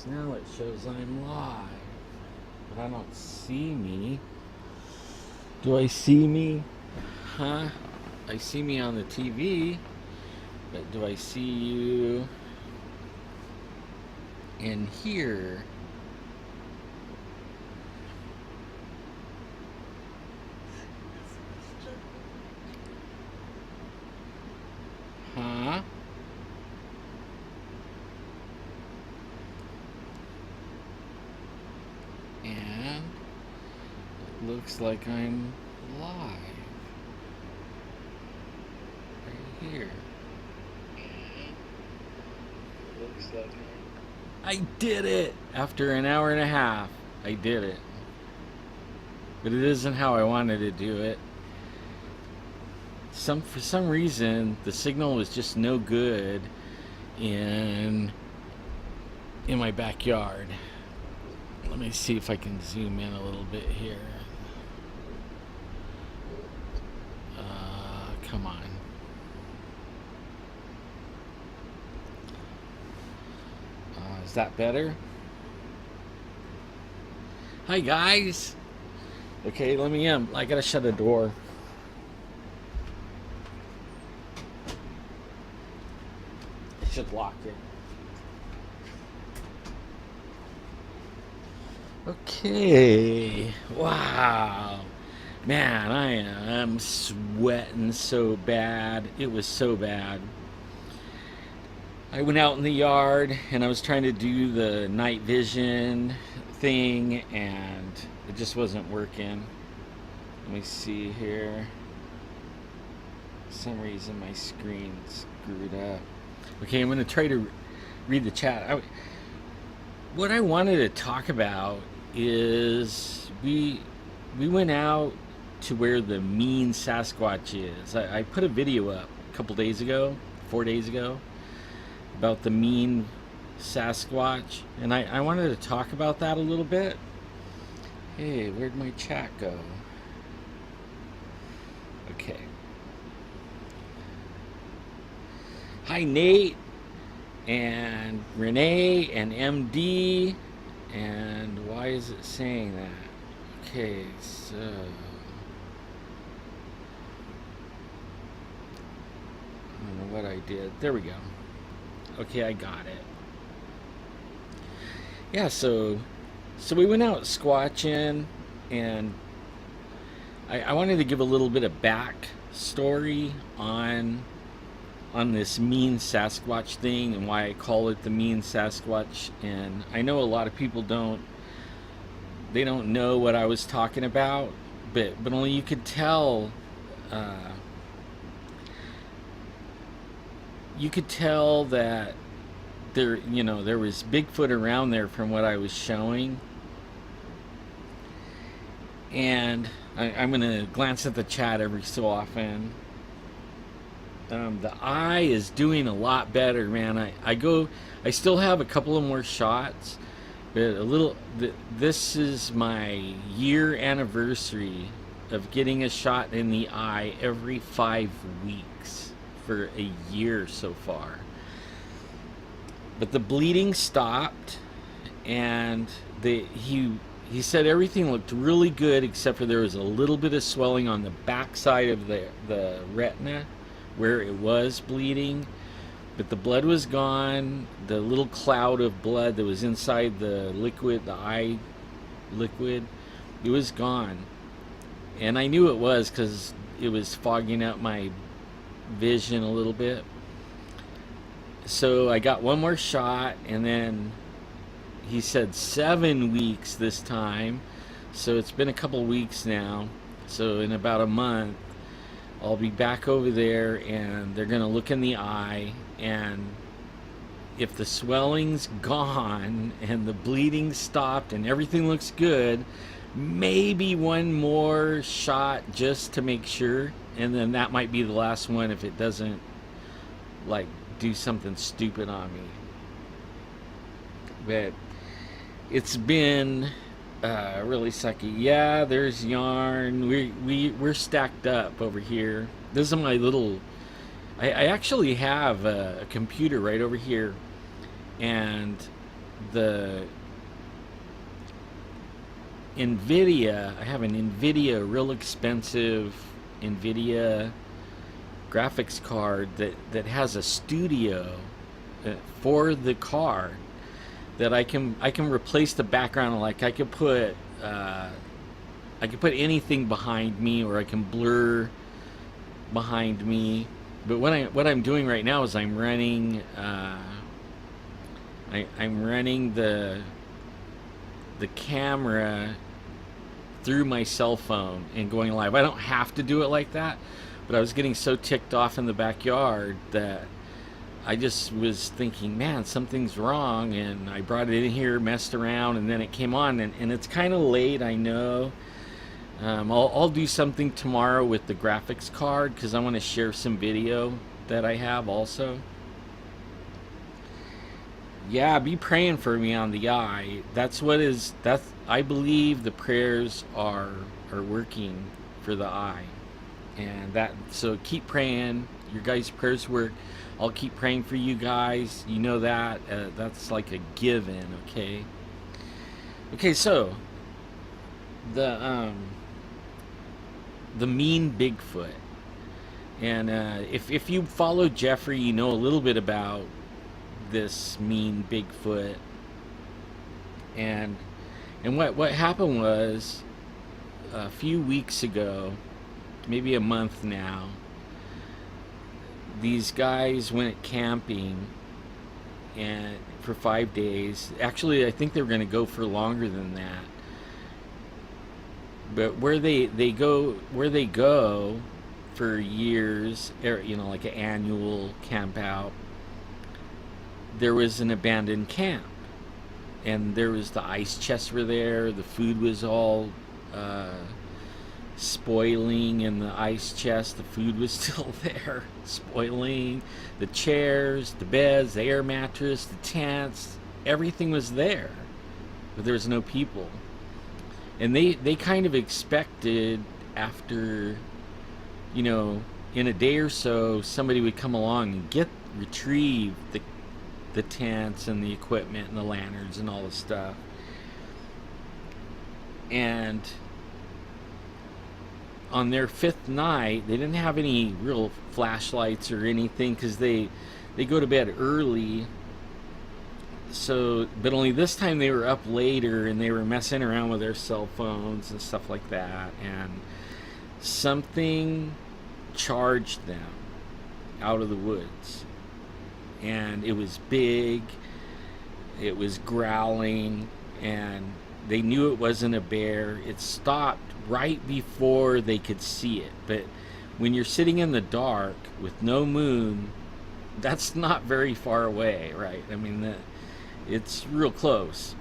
So now it shows I'm live, but I don't see me. Do I see me? Huh? I see me on the TV, but do I see you in here? Huh? And it looks like I'm live right here. Looks like I did it after an hour and a half. I did it, but it isn't how I wanted to do it. For some reason the signal was just no good in my backyard. Let me see if I can zoom in a little bit here. Come on. Is that better? Hi guys. Okay, let me in. I gotta shut the door. I should lock it. Okay. Wow. Man, I am sweating so bad. It was so bad. I went out in the yard and I was trying to do the night vision thing and it just wasn't working. Let me see here. For some reason my screen's screwed up. Okay, I'm going to try to read the chat. What I wanted to talk about is we went out to where the mean Sasquatch is. I put a video up a couple days ago, 4 days ago, about the mean Sasquatch, and I wanted to talk about that a little bit. Hey, where'd my chat go? Okay. Hi Nate and Renee and MD, and why is it saying that? Okay, so I don't know what I did. There we go. Okay, I got it. Yeah, so we went out squatching, and I wanted to give a little bit of back story on this mean Sasquatch thing and why I call it the mean Sasquatch. And I know a lot of people don't know what I was talking about, but only you could tell. You could tell that there was Bigfoot around there from what I was showing. And I'm gonna glance at the chat every so often. The eye is doing a lot better, man. I still have a couple of more shots, but this is my year anniversary of getting a shot in the eye every 5 weeks for a year so far. But the bleeding stopped, and he said everything looked really good except for there was a little bit of swelling on the back side of the retina where it was bleeding, but the blood was gone. The little cloud of blood that was inside the eye liquid, it was gone. And I knew it was because it was fogging up my vision a little bit. So I got one more shot, and then he said 7 weeks this time. So it's been a couple weeks now. So in about a month, I'll be back over there, and they're going to look in the eye, and if the swelling's gone and the bleeding stopped and everything looks good, maybe one more shot just to make sure, and then that might be the last one if it doesn't like do something stupid on me. But it's been really sucky. Yeah, there's yarn. We're stacked up over here. This is my little. I actually have a computer right over here, and the NVIDIA, I have an NVIDIA, real expensive NVIDIA graphics card that has a studio for the card, that I can replace the background. Like I could put anything behind me, or I can blur behind me. But what I'm doing right now is I'm running I'm running the camera through my cell phone and going live. I don't have to do it like that, but I was getting so ticked off in the backyard that I just was thinking, man, something's wrong. And I brought it in here, messed around, and then it came on. And it's kind of late, I know. I'll do something tomorrow with the graphics card, because I want to share some video that I have also. Yeah, be praying for me on the eye. That's I believe the prayers are working for the eye. And that, so keep praying. Your guys' prayers work. I'll keep praying for you guys. You know that. That's like a given, okay? Okay, so the mean Bigfoot. And if you follow Jeffrey, you know a little bit about this mean Bigfoot. And what happened was, a few weeks ago, maybe a month now, these guys went camping and for 5 days. Actually, I think they were going to go for longer than that. But where they go for years, you know, like an annual camp out, there was an abandoned camp, and there was the ice chests were there. The food was all spoiling in the ice chest. The food was still there, spoiling. The chairs, the beds, the air mattress, the tents, everything was there, but there was no people. And they kind of expected, after, you know, in a day or so, somebody would come along and retrieve the tents and the equipment and the lanterns and all the stuff. And on their fifth night, they didn't have any real flashlights or anything, because they go to bed early. So, but only this time they were up later, and they were messing around with their cell phones and stuff like that, and something charged them out of the woods. And it was big, it was growling, and they knew it wasn't a bear. It stopped right before they could see it. But when you're sitting in the dark with no moon, that's not very far away, right? I mean, it's real close.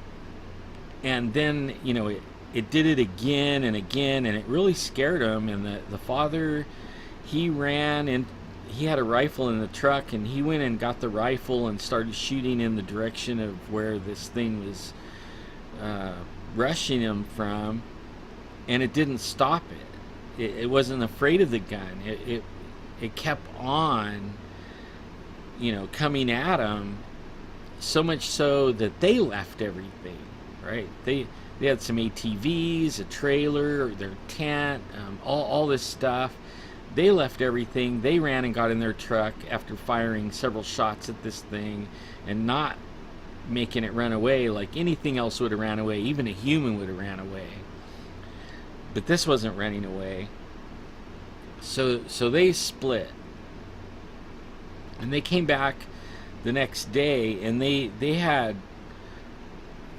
And then, you know, it did it again and again, and it really scared him. And the father, he ran, and he had a rifle in the truck, and he went and got the rifle and started shooting in the direction of where this thing was rushing him from, and it didn't stop it. It wasn't afraid of the gun. It kept on, you know, coming at him, so much so that they left everything, right? They had some ATVs, a trailer, their tent, all this stuff. They left everything. They ran and got in their truck after firing several shots at this thing and not making it run away like anything else would have ran away. Even a human would have ran away. But this wasn't running away. So they split. And they came back the next day, and they had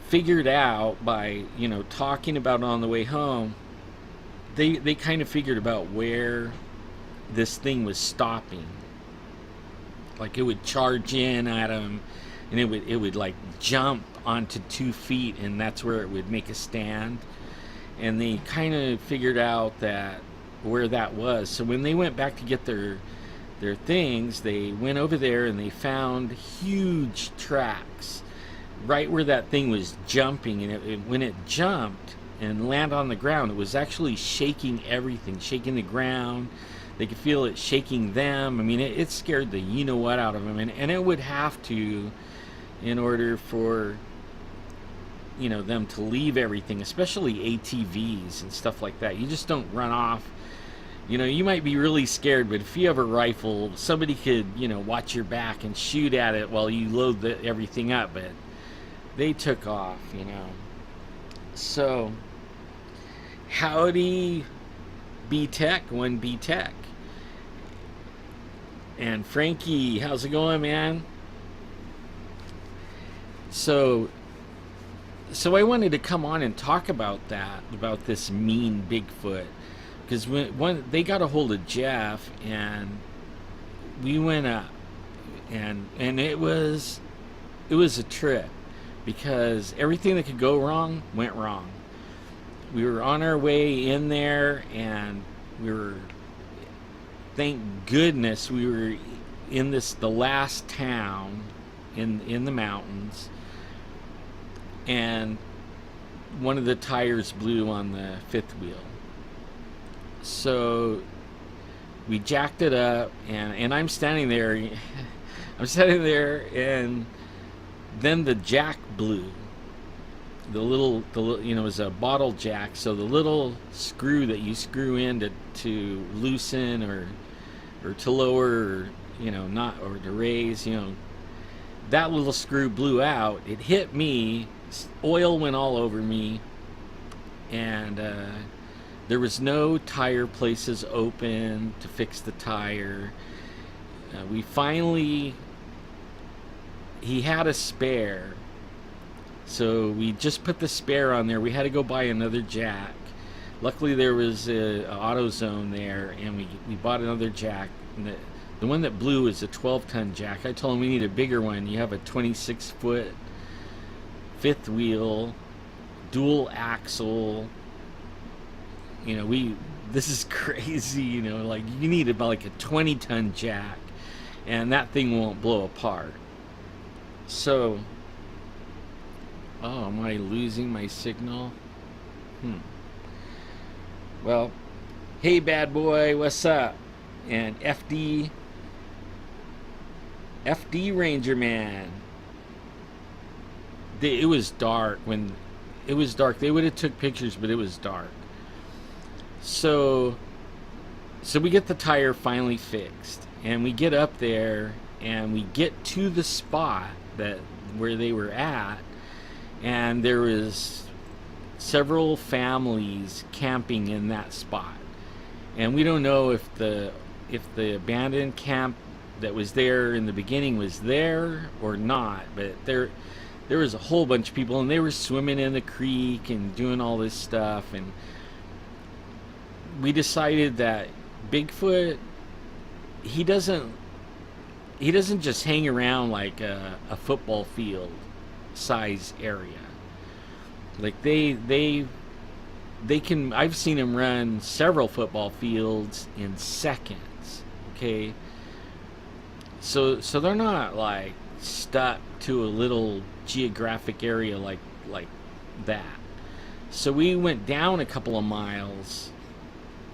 figured out, by, you know, talking about it on the way home, they kind of figured about where this thing was stopping. Like, it would charge in at them, and it would like jump onto 2 feet, and that's where it would make a stand. And they kind of figured out that where that was. So when they went back to get their things, they went over there and they found huge tracks right where that thing was jumping. And when it jumped and landed on the ground, it was actually shaking everything, shaking the ground. They could feel it shaking them. I mean, it scared the you-know-what out of them. And it would have to, in order for them to leave everything, especially ATVs and stuff like that. You just don't run off. You might be really scared, but if you have a rifle, somebody could, watch your back and shoot at it while you load everything up. But they took off. So, howdy, B-Tech, 1B-Tech. And Frankie, how's it going, man? So I wanted to come on and talk about this mean Bigfoot. Because when they got a hold of Jeff, and we went up, and it was a trip, because everything that could go wrong went wrong. We were on our way in there, and thank goodness we were in the last town in the mountains, and one of the tires blew on the fifth wheel. So we jacked it up, and I'm standing there. And then the jack blew. The little it was a bottle jack, so the little screw that you screw in to loosen or to lower, or to raise, that little screw blew out. It hit me. Oil went all over me, and there was no tire places open to fix the tire. He had a spare, so we just put the spare on there. We had to go buy another jack. Luckily there was a AutoZone there, and we bought another jack. And the one that blew is a 12-ton jack. I told him we need a bigger one. You have a 26-foot fifth wheel, dual axle. This is crazy. Like, you need about like a 20-ton jack, and that thing won't blow apart. So, am I losing my signal? Well, hey bad boy, what's up? And FD Ranger Man. It was dark when it was dark. They would have took pictures, but it was dark. So we get the tire finally fixed, and we get up there, and we get to the spot where they were at, and there was several families camping in that spot. And we don't know if the abandoned camp that was there in the beginning was there or not, but there was a whole bunch of people, and they were swimming in the creek and doing all this stuff. And we decided that Bigfoot, he doesn't just hang around like a football field size area. Like they can, I've seen him run several football fields in seconds. Okay, so they're not like stuck to a little geographic area like that. So we went down a couple of miles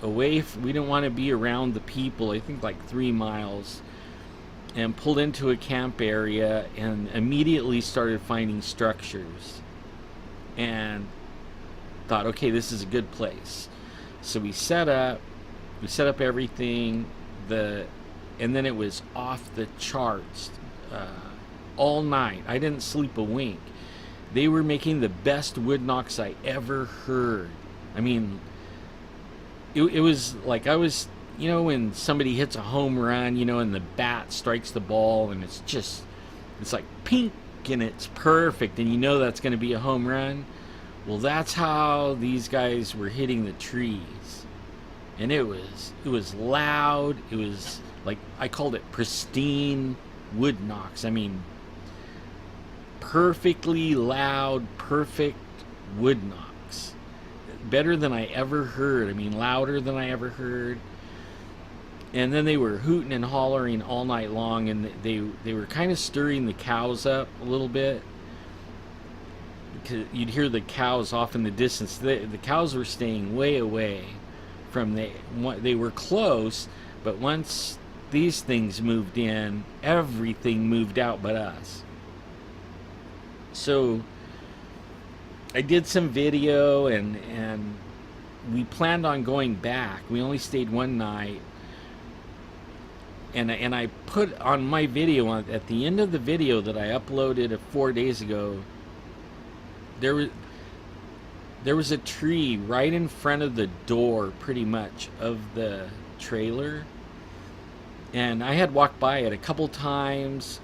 away. We didn't want to be around the people. I think like 3 miles, and pulled into a camp area, and immediately started finding structures, and thought, okay, this is a good place. So we set up everything, and then it was off the charts all night. I didn't sleep a wink. They were making the best wood knocks I ever heard. I mean, it was like I was, when somebody hits a home run, and the bat strikes the ball, and it's like pink, and it's perfect, and that's going to be a home run. Well, that's how these guys were hitting the trees. And it was loud. It was like, I called it pristine wood knocks. I mean, perfectly loud, perfect wood knocks. Better than I ever heard. I mean, louder than I ever heard. And then they were hooting and hollering all night long, and they were kind of stirring the cows up a little bit, because you'd hear the cows off in the distance. The cows were staying way away from they were close, but once these things moved in, everything moved out but us. So I did some video, and we planned on going back. We only stayed one night, and I put on my video at the end of the video that I uploaded 4 days ago. There was there was a tree right in front of the door, pretty much, of the trailer, and I had walked by it a couple times.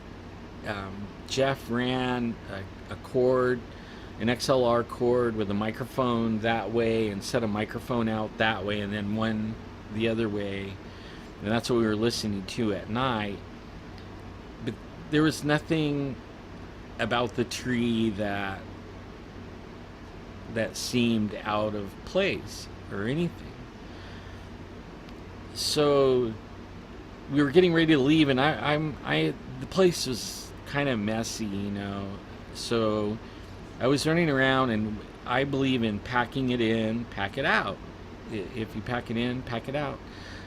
Jeff ran a cord, an XLR cord with a microphone that way, and set a microphone out that way, and then one the other way, and that's what we were listening to at night. But there was nothing about the tree that seemed out of place or anything. So we were getting ready to leave, and the place was kind of messy, you know. So I was running around, and I believe in packing it in, pack it out. If you pack it in, pack it out.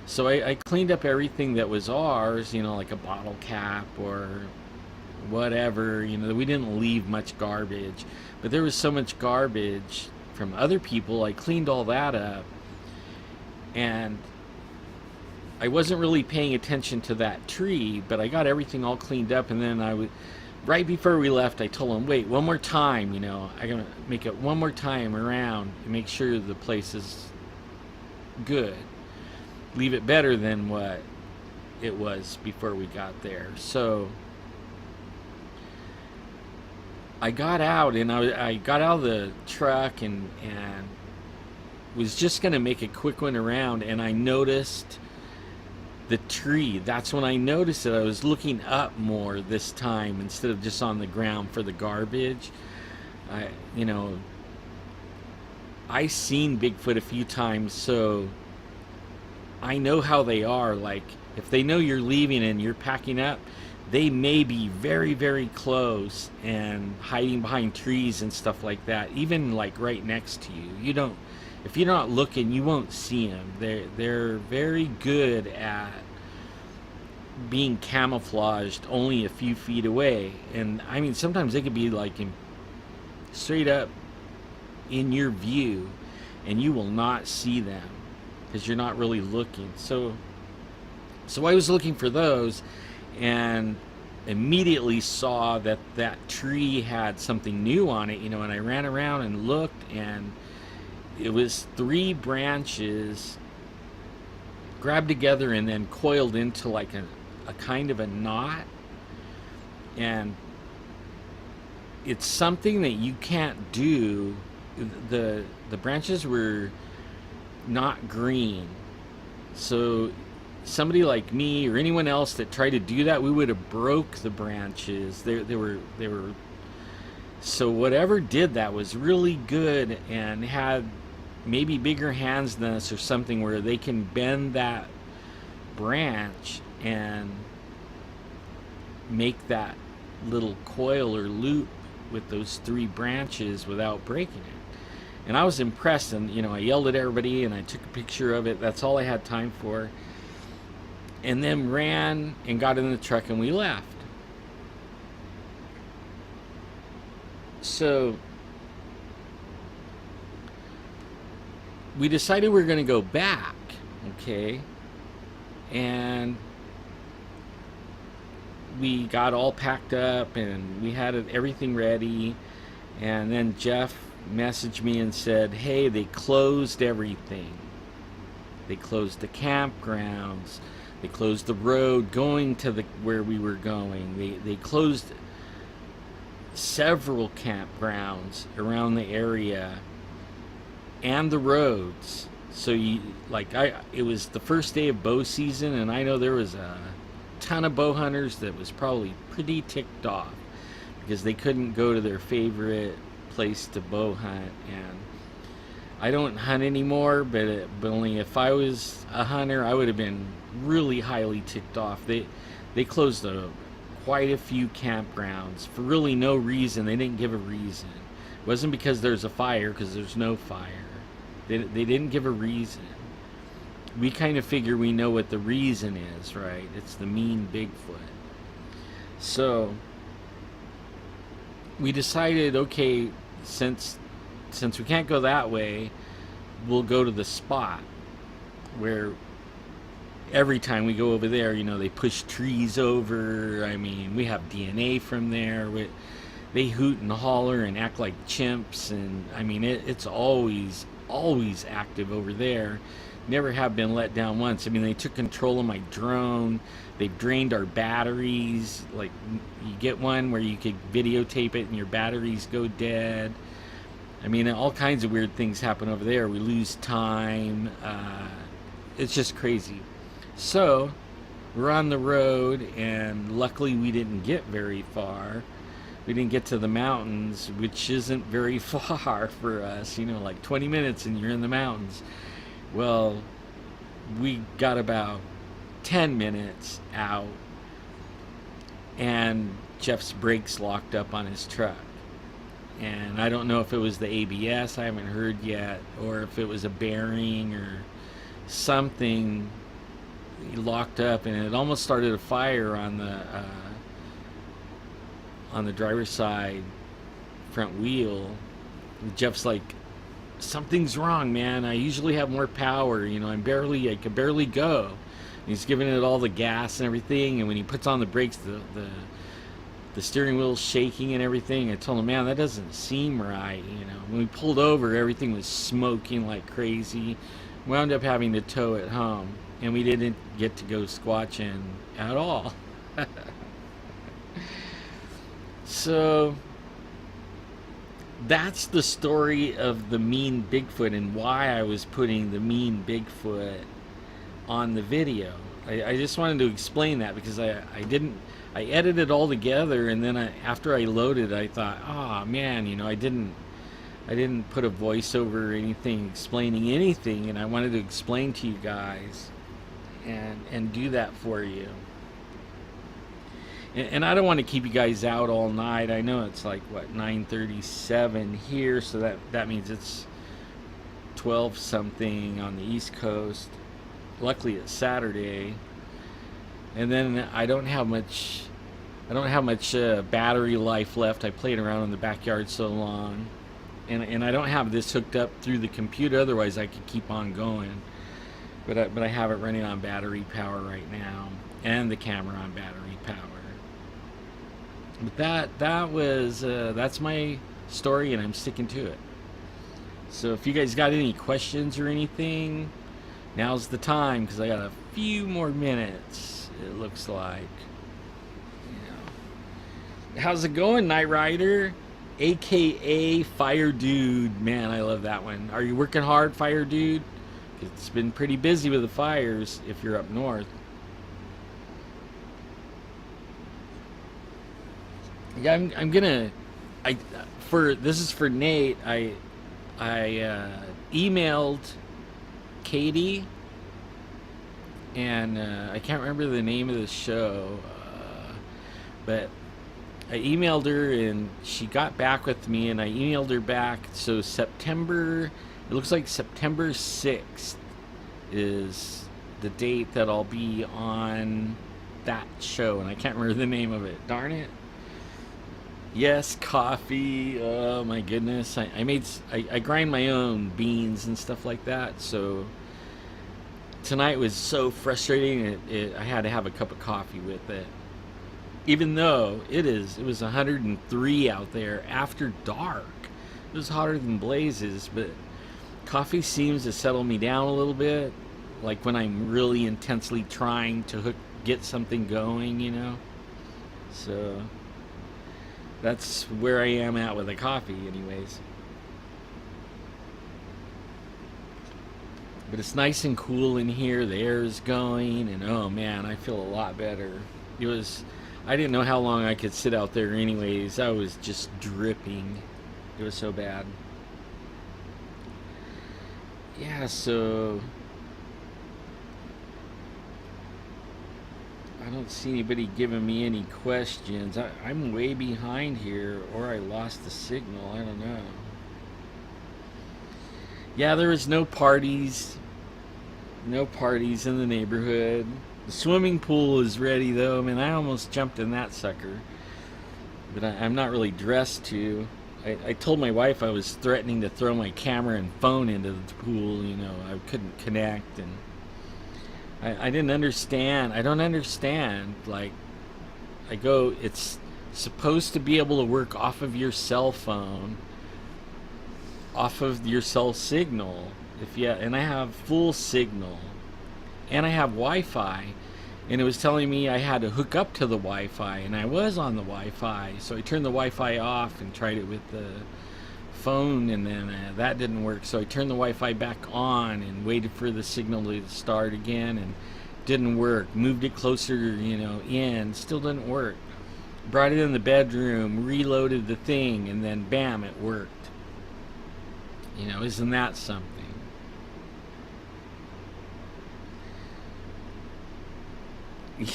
So I cleaned up everything that was ours, you know, like a bottle cap or whatever. You know, we didn't leave much garbage, but there was so much garbage from other people. I cleaned all that up, and I wasn't really paying attention to that tree, but I got everything all cleaned up. And then right before we left, I told him, wait, one more time, you know, I'm going to make it one more time around and make sure the place is good. Leave it better than what it was before we got there. So I got out, and I got out of the truck and was just going to make a quick one around, and I noticed the tree. That's when I noticed it. I was looking up more this time instead of just on the ground for the garbage. I seen Bigfoot a few times, so I know how they are. Like, if they know you're leaving and you're packing up, they may be very, very close and hiding behind trees and stuff like that, even like right next to you. If you're not looking, you won't see them. They're very good at being camouflaged only a few feet away. And I mean, sometimes they could be like straight up in your view, and you will not see them because you're not really looking. So I was looking for those, and immediately saw that tree had something new on it, you know. And I ran around and looked, and it was 3 branches grabbed together and then coiled into like a kind of a knot. And it's something that you can't do. The branches were not green, so somebody like me or anyone else that tried to do that, we would have broke the branches. They were so whatever did that was really good and had maybe bigger hands than us or something, where they can bend that branch and make that little coil or loop with those 3 branches without breaking it. And I was impressed, and you know, I yelled at everybody and I took a picture of it. That's all I had time for. And then ran and got in the truck, and we left. So we decided we were going to go back, okay? And we got all packed up, and we had everything ready. And then Jeff messaged me and said, hey, they closed everything. They closed the campgrounds. They closed the road going to where we were going. They closed several campgrounds around the area and the roads. So it was the first day of bow season, and I know there was a ton of bow hunters that was probably pretty ticked off because they couldn't go to their favorite place to bow hunt. And I don't hunt anymore, but only if I was a hunter, I would have been really highly ticked off. They closed quite a few campgrounds for really no reason. They didn't give a reason. It wasn't because there's a fire, because there's no fire. They didn't give a reason. We kind of figure we know what the reason is, right? It's the mean Bigfoot. So we decided, okay, since since we can't go that way, we'll go to the spot where every time we go over there, they push trees over. I mean, we have DNA from there. They hoot and holler and act like chimps, and I mean, it's always active over there. Never have been let down once. I mean, they took control of my drone. They've drained our batteries. Like, you get one where you could videotape it and your batteries go dead. I mean, all kinds of weird things happen over there. We lose time. It's just crazy. So, we're on the road, and luckily we didn't get very far. We didn't get to the mountains, which isn't very far for us. Like 20 minutes and you're in the mountains. Well, we got about 10 minutes out, and Jeff's brakes locked up on his truck. And I don't know if it was the ABS, I haven't heard yet, or if it was a bearing or something. He locked up, and it almost started a fire on the driver's side front wheel. And Jeff's like, something's wrong, man. I usually have more power. I can barely go. And he's giving it all the gas and everything, and when he puts on the brakes, the steering wheel's shaking and everything. I told him, man, that doesn't seem right. When we pulled over, everything was smoking like crazy. Wound up having to tow it home, and we didn't get to go squatching at all. So that's the story of the mean Bigfoot and why I was putting the mean Bigfoot on the video. I just wanted to explain that because I edited it all together, and then after I loaded, I thought, oh man, I didn't put a voiceover or anything explaining anything, and I wanted to explain to you guys and do that for you. And I don't want to keep you guys out all night. I know it's like, 9:37 here, so that means it's 12 something on the East Coast. Luckily it's Saturday. And then I don't have much battery life left. I played around in the backyard so long. And I don't have this hooked up through the computer, otherwise I could keep on going. But I have it running on battery power right now, and the camera on battery power. But that's my story, and I'm sticking to it. So if you guys got any questions or anything, now's the time, because I got a few more minutes, it looks like. How's it going, Night Rider? AKA Fire Dude. Man, I love that one. Are you working hard, Fire Dude? It's been pretty busy with the fires if you're up north. Yeah, I'm gonna. This is for Nate. I emailed Katie, and I can't remember the name of the show, but I emailed her and she got back with me, and I emailed her back. So it looks like September 6th is the date that I'll be on that show, and I can't remember the name of it. Darn it. Yes, coffee. Oh my goodness. I grind my own beans and stuff like that. So tonight was so frustrating. I had to have a cup of coffee with it. Even though it was 103 out there after dark. It was hotter than blazes, but coffee seems to settle me down a little bit. Like when I'm really intensely trying to get something going, So that's where I am at with the coffee anyways. But it's nice and cool in here. The air is going, and oh man, I feel a lot better. I didn't know how long I could sit out there anyways. I was just dripping. It was so bad. Yeah, so I don't see anybody giving me any questions. I'm way behind here, or I lost the signal. I don't know. Yeah, there was no parties. No parties in the neighborhood. The swimming pool is ready, though. I mean, I almost jumped in that sucker. But I'm not really dressed to. I told my wife I was threatening to throw my camera and phone into the pool. You know, I couldn't connect, and I didn't understand. I don't understand. Like, I go, it's supposed to be able to work off of your cell phone, off of your cell signal. If you, and I have full signal, and I have Wi-Fi, and it was telling me I had to hook up to the Wi-Fi, and I was on the Wi-Fi, so I turned the Wi-Fi off and tried it with the phone, and then that didn't work, so I turned the Wi-Fi back on and waited for the signal to start again, and didn't work. Moved it closer, you know, in, still didn't work. Brought it in the bedroom, reloaded the thing, and then bam, it worked. You know, isn't that something?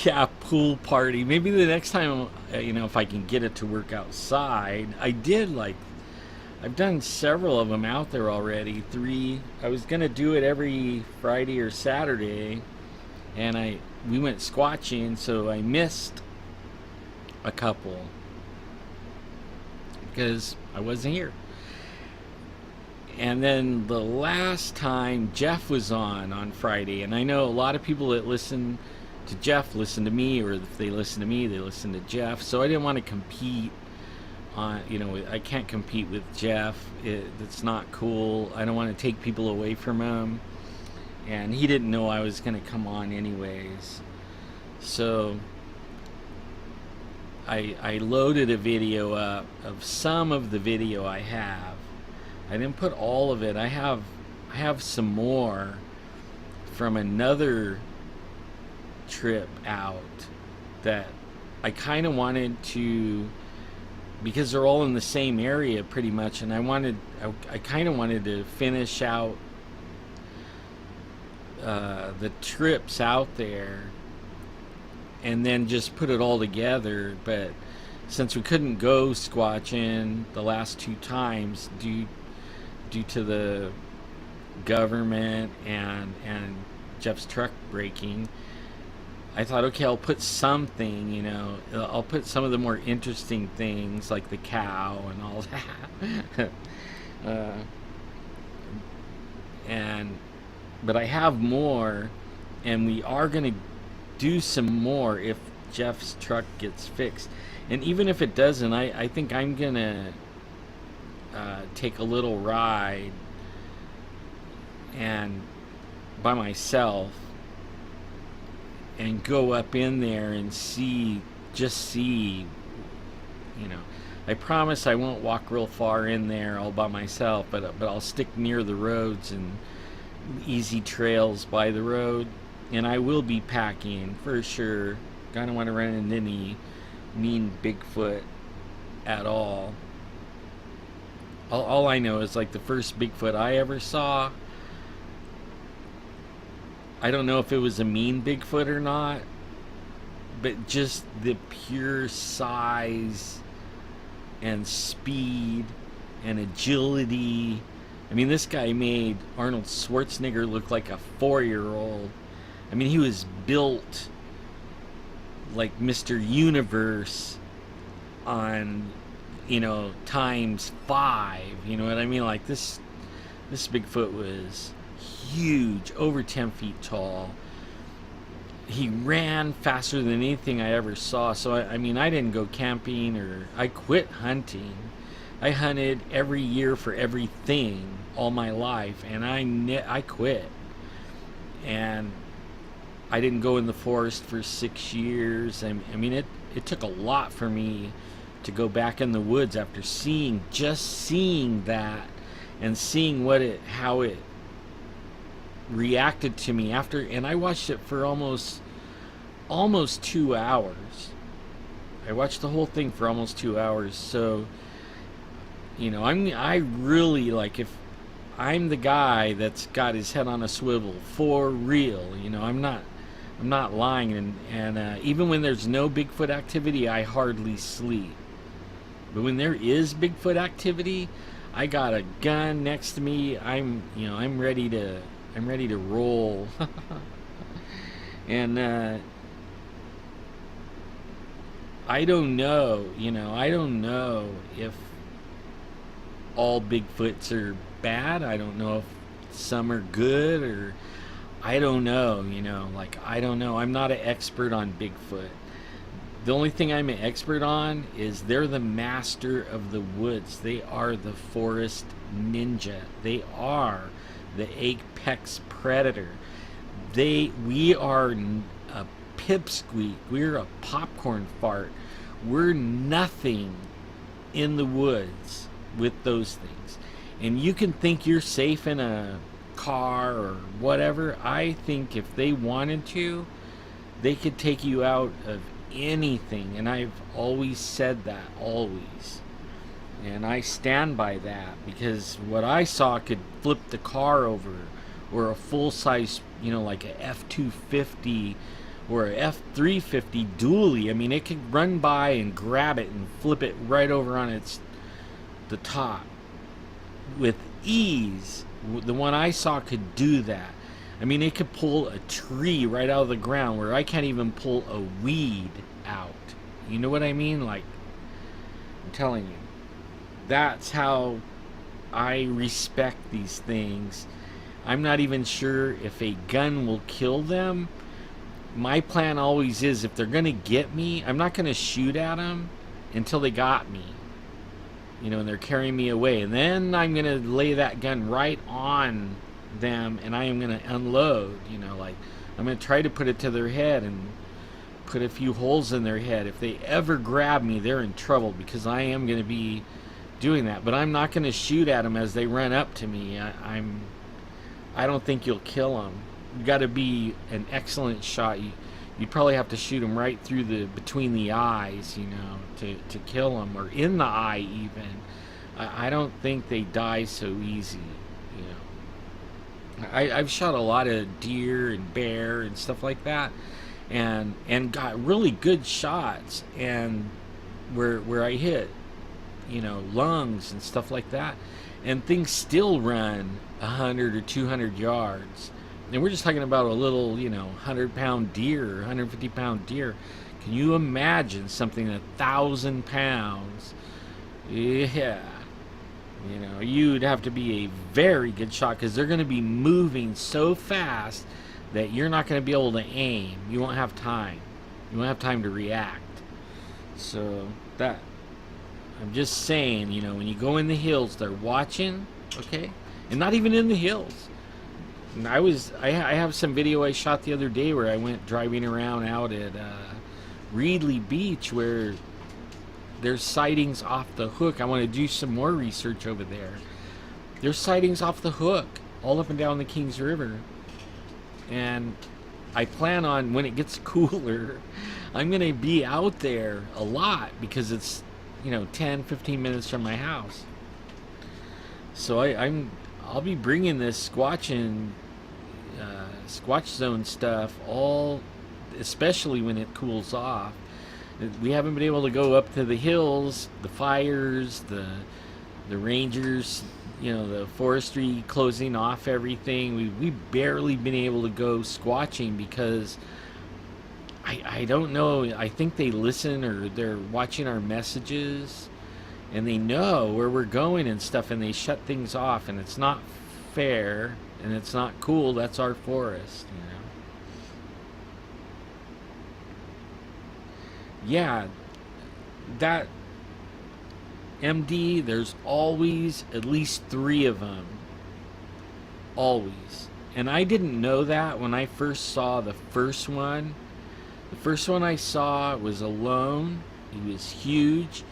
Yeah, pool party. Maybe the next time, you know, if I can get it to work outside. I did like, I've done several of them out there already. 3. I was gonna do it every Friday or Saturday, and we went squatching, so I missed a couple because I wasn't here. And then the last time Jeff was on Friday, and I know a lot of people that listen to Jeff listen to me, or if they listen to me, they listen to Jeff. So I didn't want to compete on, you know, I can't compete with Jeff. It's not cool. I don't want to take people away from him. And he didn't know I was going to come on anyways. So I loaded a video up of some of the video I have. I didn't put all of it. I have some more from another trip out that I kind of wanted to, because they're all in the same area pretty much, and I kind of wanted to finish out the trips out there and then just put it all together. But since we couldn't go squatching the last 2 times due to the government and Jeff's truck breaking, I thought, okay, I'll put something, you know, I'll put some of the more interesting things like the cow and all that. But I have more, and we are going to do some more if Jeff's truck gets fixed. And even if it doesn't, I think I'm going to take a little ride and by myself and go up in there and see, you know, I promise I won't walk real far in there all by myself, but I'll stick near the roads and easy trails by the road, and I will be packing for sure. I don't want to run into any mean Bigfoot at all. All I know is, like, the first Bigfoot I ever saw, I don't know if it was a mean Bigfoot or not, but just the pure size and speed and agility. I mean, this guy made Arnold Schwarzenegger look like a 4-year-old. I mean, he was built like Mr. Universe on, you know, times 5. You know what I mean? Like, this Bigfoot was huge, over 10 feet tall. He ran faster than anything I ever saw. So I mean, I didn't go camping, or I quit hunting. I hunted every year for everything all my life, and I quit. And I didn't go in the forest for 6 years. I mean, it took a lot for me to go back in the woods after seeing that, and seeing how it reacted to me after. And I watched it for almost 2 hours. I watched the whole thing for almost 2 hours. So, you know, I really, like, if I'm the guy that's got his head on a swivel for real, you know, I'm not lying. And even when there's no Bigfoot activity, I hardly sleep. But when there is Bigfoot activity, I got a gun next to me. I'm ready to roll. And I don't know, if all Bigfoots are bad. I don't know if some are good, or I don't know, like, I don't know. I'm not an expert on Bigfoot. The only thing I'm an expert on is they're the master of the woods. They are the forest ninja. They are the apex predator. We are a pipsqueak. We're a popcorn fart. We're nothing in the woods with those things. And you can think you're safe in a car or whatever. I think if they wanted to, they could take you out of anything. And I've always said that, always. And I stand by that, because what I saw could flip the car over, or a full-size, like a F-250 or a F-350 dually. I mean, it could run by and grab it and flip it right over on the top with ease. The one I saw could do that. I mean, it could pull a tree right out of the ground where I can't even pull a weed out. You know what I mean? Like, I'm telling you, that's how I respect these things. I'm not even sure if a gun will kill them. My plan always is, if they're going to get me, I'm not going to shoot at them until they got me. And they're carrying me away. And then I'm going to lay that gun right on them, and I am going to unload. Like, I'm going to try to put it to their head and put a few holes in their head. If they ever grab me, they're in trouble, because I am going to be doing that. But I'm not going to shoot at them as they run up to me. I don't think you'll kill them. You got to be an excellent shot. You'd probably have to shoot them right through between the eyes, to kill them, or in the eye even. I don't think they die so easy. I've shot a lot of deer and bear and stuff like that, and got really good shots, and where I hit, lungs and stuff like that, and things still run 100 or 200 yards. And we're just talking about a little, 100-pound deer, 150-pound deer. Can you imagine something 1,000 pounds? Yeah. You'd have to be a very good shot, because they're going to be moving so fast that you're not going to be able to aim. You won't have time. You won't have time to react. So I'm just saying, when you go in the hills, they're watching, okay? And not even in the hills. And I have some video I shot the other day where I went driving around out at Reedley Beach, where there's sightings off the hook. I want to do some more research over there. There's sightings off the hook all up and down the Kings River. And I plan on, when it gets cooler, I'm going to be out there a lot, because it's 10, 15 minutes from my house. So I'll be bringing this Squatch and Squatch Zone stuff, especially when it cools off. We haven't been able to go up to the hills, the fires, the rangers, the forestry closing off everything. We've barely been able to go squatching, because I don't know, I think they listen, or they're watching our messages, and they know where we're going and stuff, and they shut things off, and it's not fair, and it's not cool. That's our forest, Yeah, that MD, there's always at least 3 of them. Always. And I didn't know that when I first saw the first one. The first one I saw was alone. He was huge.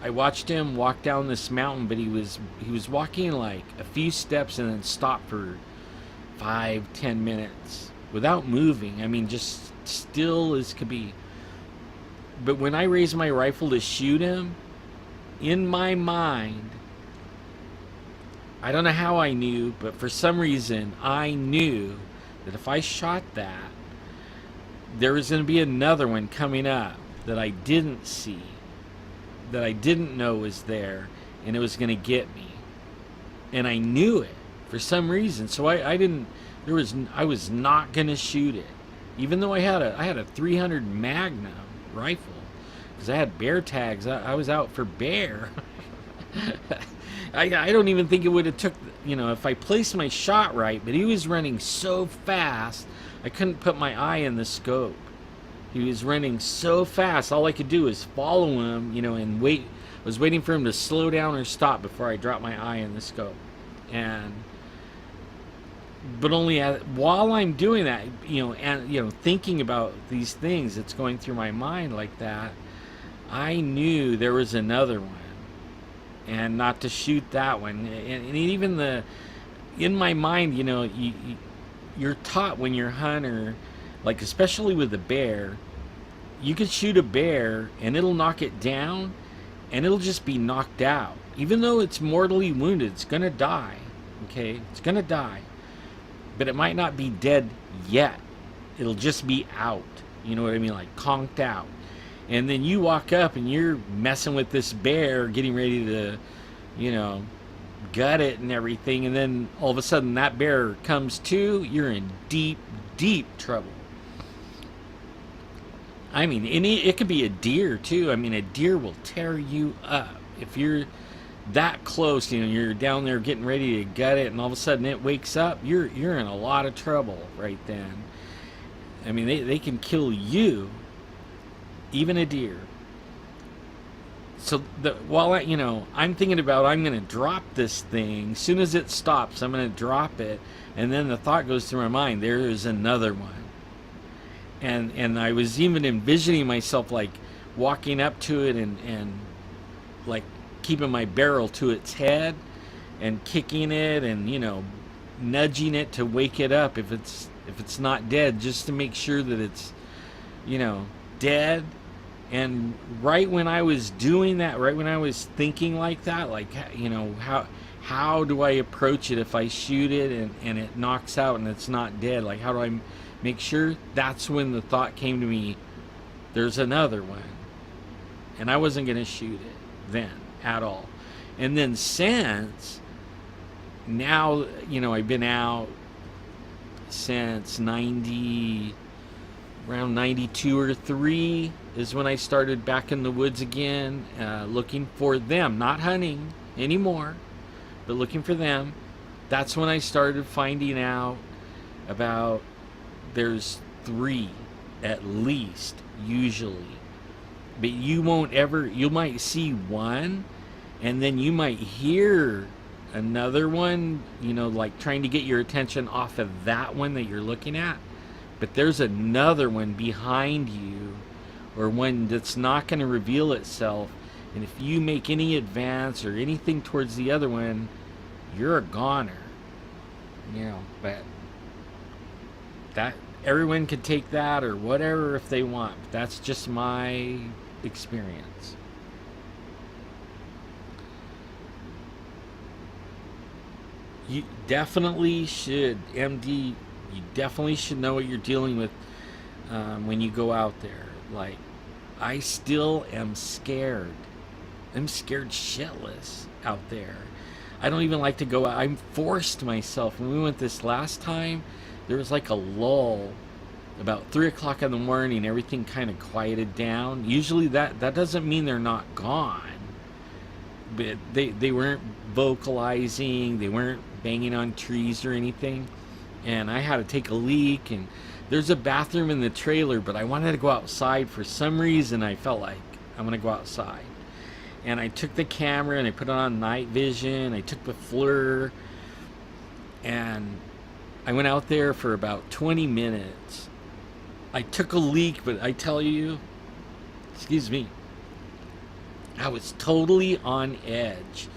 I watched him walk down this mountain, but he was walking like a few steps and then stopped for 5-10 minutes without moving. I mean, just still as could be. But when I raised my rifle to shoot him, in my mind, I don't know how I knew, but for some reason I knew that if I shot that, there was going to be another one coming up that I didn't see, that I didn't know was there, and it was going to get me. And I knew it for some reason. So I was not going to shoot it. Even though I had a 300 Magnum rifle, because I had bear tags. I was out for bear. I don't even think it would have took, if I placed my shot right, but he was running so fast, I couldn't put my eye in the scope. He was running so fast, all I could do was follow him, and wait. I was waiting for him to slow down or stop before I dropped my eye in the scope. But only while I'm doing that, thinking about these things that's going through my mind like that, I knew there was another one, and not to shoot that one. And even in my mind, you're taught when you're a hunter, like especially with a bear, you could shoot a bear and it'll knock it down, and it'll just be knocked out, even though it's mortally wounded. It's gonna die. Okay, it's gonna die, but it might not be dead yet. It'll just be out. You know what I mean? Like conked out. And then you walk up and you're messing with this bear, getting ready to, gut it and everything. And then all of a sudden that bear comes to, you're in deep, deep trouble. I mean, it could be a deer too. I mean, a deer will tear you up. If you're that close, you're down there getting ready to gut it, and all of a sudden it wakes up, you're in a lot of trouble right then. I mean, they can kill you, even a deer. So while I'm thinking about, I'm going to drop this thing. As soon as it stops, I'm going to drop it, and then the thought goes through my mind, there is another one. And I was even envisioning myself like walking up to it and like keeping my barrel to its head and kicking it and nudging it to wake it up if it's not dead, just to make sure that it's dead. And right when I was doing that, right when I was thinking like that, like how do I approach it if I shoot it and it knocks out and it's not dead? Like, how do I make sure? That's when the thought came to me, there's another one. And I wasn't going to shoot it then at all. And then since now, I've been out since around 92 or 3 is when I started back in the woods again, looking for them, not hunting anymore, but looking for them. That's when I started finding out about there's 3 at least, usually. But you might see one, and then you might hear another one, like trying to get your attention off of that one that you're looking at. But there's another one behind you, or one that's not going to reveal itself. And if you make any advance or anything towards the other one, you're a goner. But that everyone could take that or whatever if they want. But that's just my experience. You definitely should, MD, you definitely should know what you're dealing with when you go out there. Like, I still am scared. I'm scared shitless out there. I don't even like to go out. I'm forced myself. When we went this last time, there was like a lull. About 3 o'clock in the morning, everything kind of quieted down. Usually that doesn't mean they're not gone. But they weren't vocalizing. They weren't banging on trees or anything. And I had to take a leak, and there's a bathroom in the trailer, but I wanted to go outside. For some reason, I felt like I'm going to go outside. And I took the camera and I put it on night vision. I took the FLIR, and I went out there for about 20 minutes. I took a leak, but I tell you, excuse me, I was totally on edge.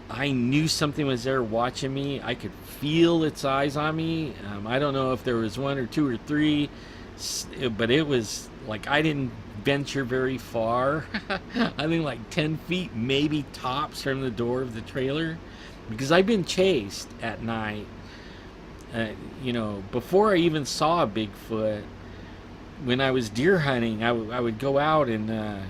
I knew something was there watching me. I could feel its eyes on me. I don't know if there was 1 or 2 or 3, but it was like I didn't venture very far. I think like 10 feet, maybe tops, from the door of the trailer, because I've been chased at night. Before I even saw a Bigfoot, when I was deer hunting, I would go out and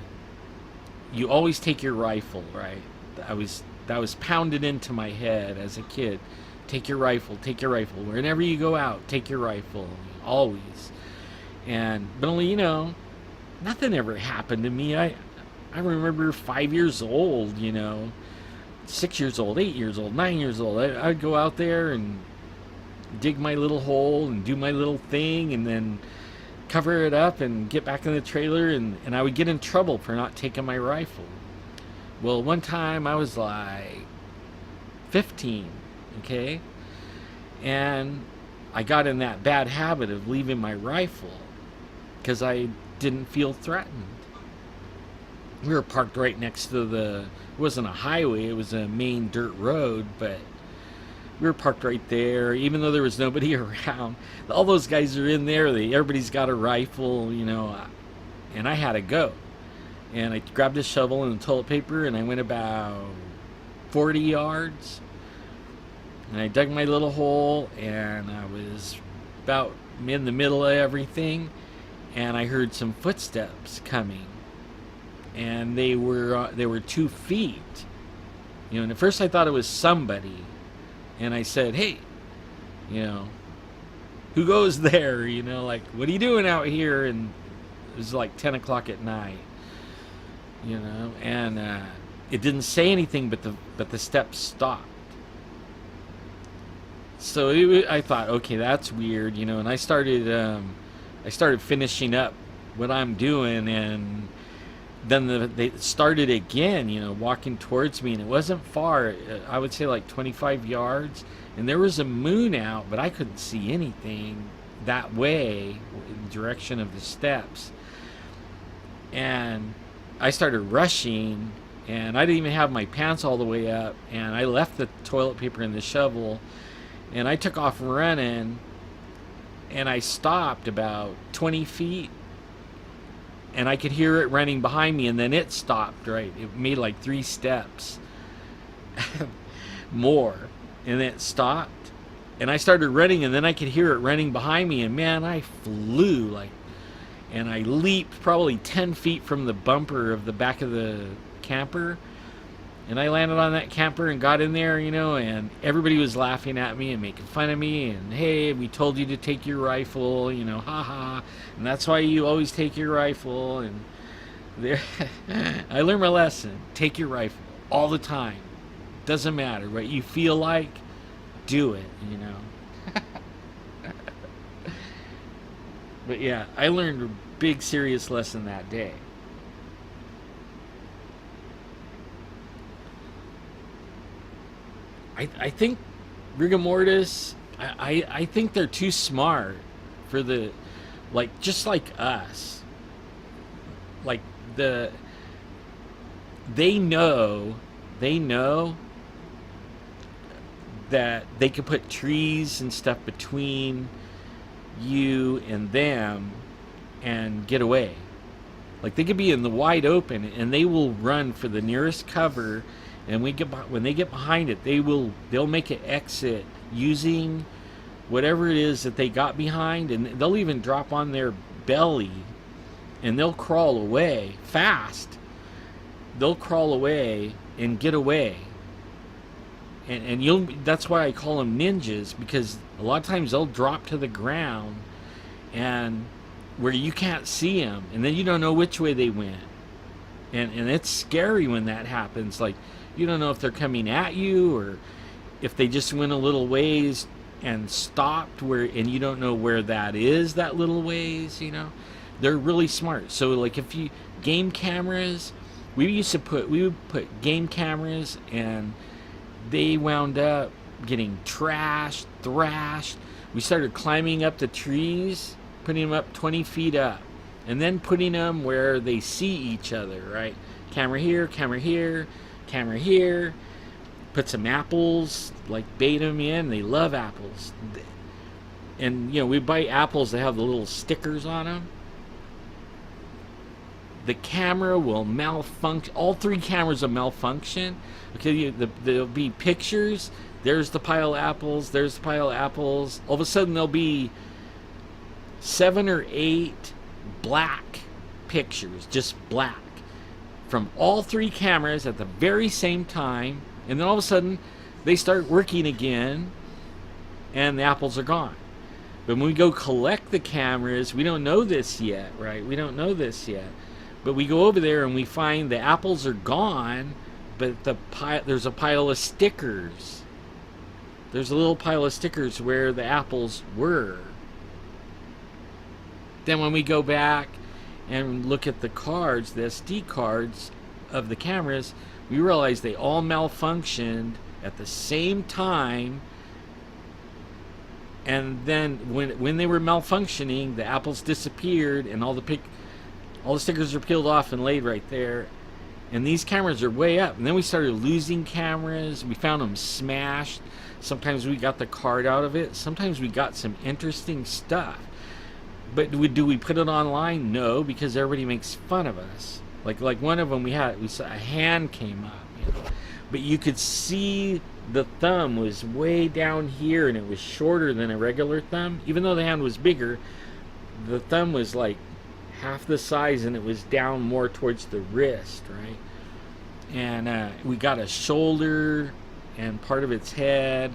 you always take your rifle, right? That was pounded into my head as a kid. Take your rifle, take your rifle. Whenever you go out, take your rifle, always. But only, nothing ever happened to me. I remember 5 years old, 6 years old, 8 years old, 9 years old. I'd go out there and dig my little hole and do my little thing and then cover it up and get back in the trailer, and I would get in trouble for not taking my rifle. Well, one time I was like 15, okay? And I got in that bad habit of leaving my rifle because I didn't feel threatened. We were parked right next to it wasn't a highway, it was a main dirt road, but we were parked right there, even though there was nobody around. All those guys are in there, everybody's got a rifle, and I had to go. And I grabbed a shovel and toilet paper, and I went about 40 yards, and I dug my little hole, and I was about in the middle of everything, and I heard some footsteps coming, and they were 2 feet, and at first I thought it was somebody, and I said, "Hey, who goes there? Like, what are you doing out here?" And it was like 10 o'clock at night, and it didn't say anything, but the steps stopped. So I thought, okay, that's weird, and I started finishing up what I'm doing, and then they started again, walking towards me, and it wasn't far. I would say like 25 yards, and there was a moon out, but I couldn't see anything that way in the direction of the steps. And I started rushing, and I didn't even have my pants all the way up, and I left the toilet paper and the shovel, and I took off running, and I stopped about 20 feet, and I could hear it running behind me, and then it stopped, right? It made like 3 steps more, and then it stopped, and I started running, and then I could hear it running behind me, and man, I flew and I leaped probably 10 feet from the bumper of the back of the camper, and I landed on that camper and got in there, and everybody was laughing at me and making fun of me, and hey, we told you to take your rifle, ha ha, and that's why you always take your rifle. And there, I learned my lesson. Take your rifle all the time. Doesn't matter what you feel like, do it, But yeah, I learned a big serious lesson that day. I think rigor mortis, I think they're too smart for just like us. Like they know that they can put trees and stuff between you and them and get away. Like, they could be in the wide open, and they will run for the nearest cover, and when they get behind it, they'll make an exit using whatever it is that they got behind, and they'll even drop on their belly, and they'll crawl away fast. They'll crawl away and get away. And that's why I call them ninjas, because a lot of times they'll drop to the ground and where you can't see them, and then you don't know which way they went, and it's scary when that happens. Like, you don't know if they're coming at you or if they just went a little ways and stopped and you don't know where that is, that little ways. They're really smart. So like, if you game cameras, we would put game cameras, and they wound up getting trashed, thrashed. We started climbing up the trees, putting them up 20 feet up, and then putting them where they see each other, right? Camera here, camera here, camera here. Put some apples, like bait them in. They love apples. And, we buy apples that have the little stickers on them. The camera will malfunction. All 3 cameras will malfunction. Okay, there'll be pictures. There's the pile of apples. There's the pile of apples. All of a sudden, there'll be 7 or 8 black pictures, just black, from all 3 cameras at the very same time. And then all of a sudden, they start working again, and the apples are gone. But when we go collect the cameras, we don't know this yet, right? We don't know this yet. But we go over there and we find the apples are gone, but there's a pile of stickers. There's a little pile of stickers where the apples were. Then when we go back and look at the cards, the SD cards of the cameras, we realize they all malfunctioned at the same time. And then when they were malfunctioning, the apples disappeared and all the stickers are peeled off and laid right there. And these cameras are way up. And then we started losing cameras. We found them smashed. Sometimes we got the card out of it. Sometimes we got some interesting stuff. But do we put it online? No, because everybody makes fun of us. Like one of them we saw a hand came up, you know. But you could see the thumb was way down here and it was shorter than a regular thumb. Even though the hand was bigger, the thumb was like half the size and it was down more towards the wrist, right? And we got a shoulder and part of its head.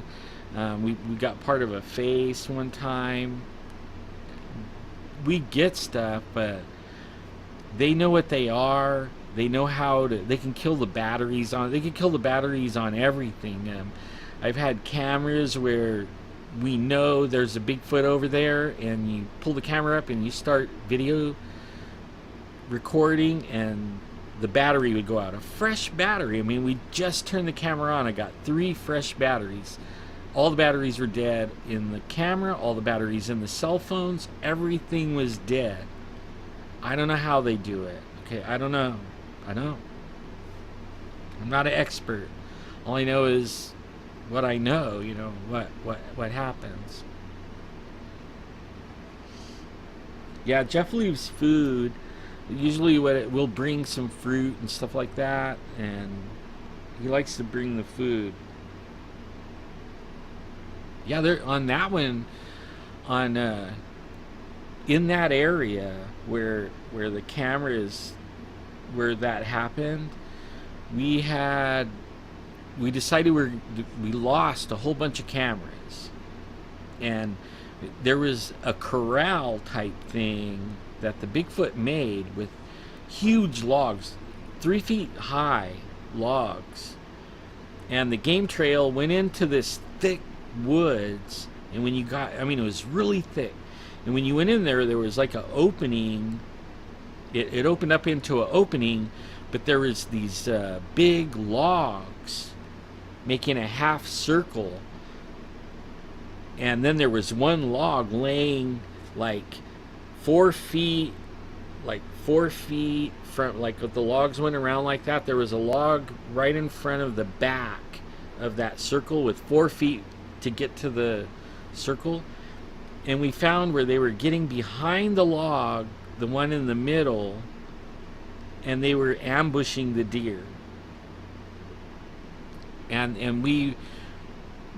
We got part of a face one time. We get stuff, but they know what they are. They know how to. They can kill the batteries on. They can kill the batteries on everything. I've had cameras where we know there's a Bigfoot over there, and you pull the camera up and you start video recording, and the battery would go out. A fresh battery. I mean, we just turned the camera on. I got 3 fresh batteries. All the batteries were dead in the camera. All the batteries in the cell phones. Everything was dead. I don't know how they do it. Okay, I don't know. I'm not an expert. All I know is what I know, you know, what happens. Yeah, Jeff leaves food. Usually we'll bring some fruit and stuff like that, and he likes to bring the food. Yeah, they're on that one, in that area where the camera is, where that happened, we decided we lost a whole bunch of cameras, and there was a corral type thing that the Bigfoot made with huge logs, 3 feet high logs, and the game trail went into this thick woods. And when you got, I mean, it was really thick, and when you went in there was like an opening. It opened up into an opening, but there was these big logs making a half circle, and then there was one log laying like 4 feet from, like, if the logs went around like that, there was a log right in front of the back of that circle with 4 feet to get to the circle. And we found where they were getting behind the log, the one in the middle, and they were ambushing the deer. And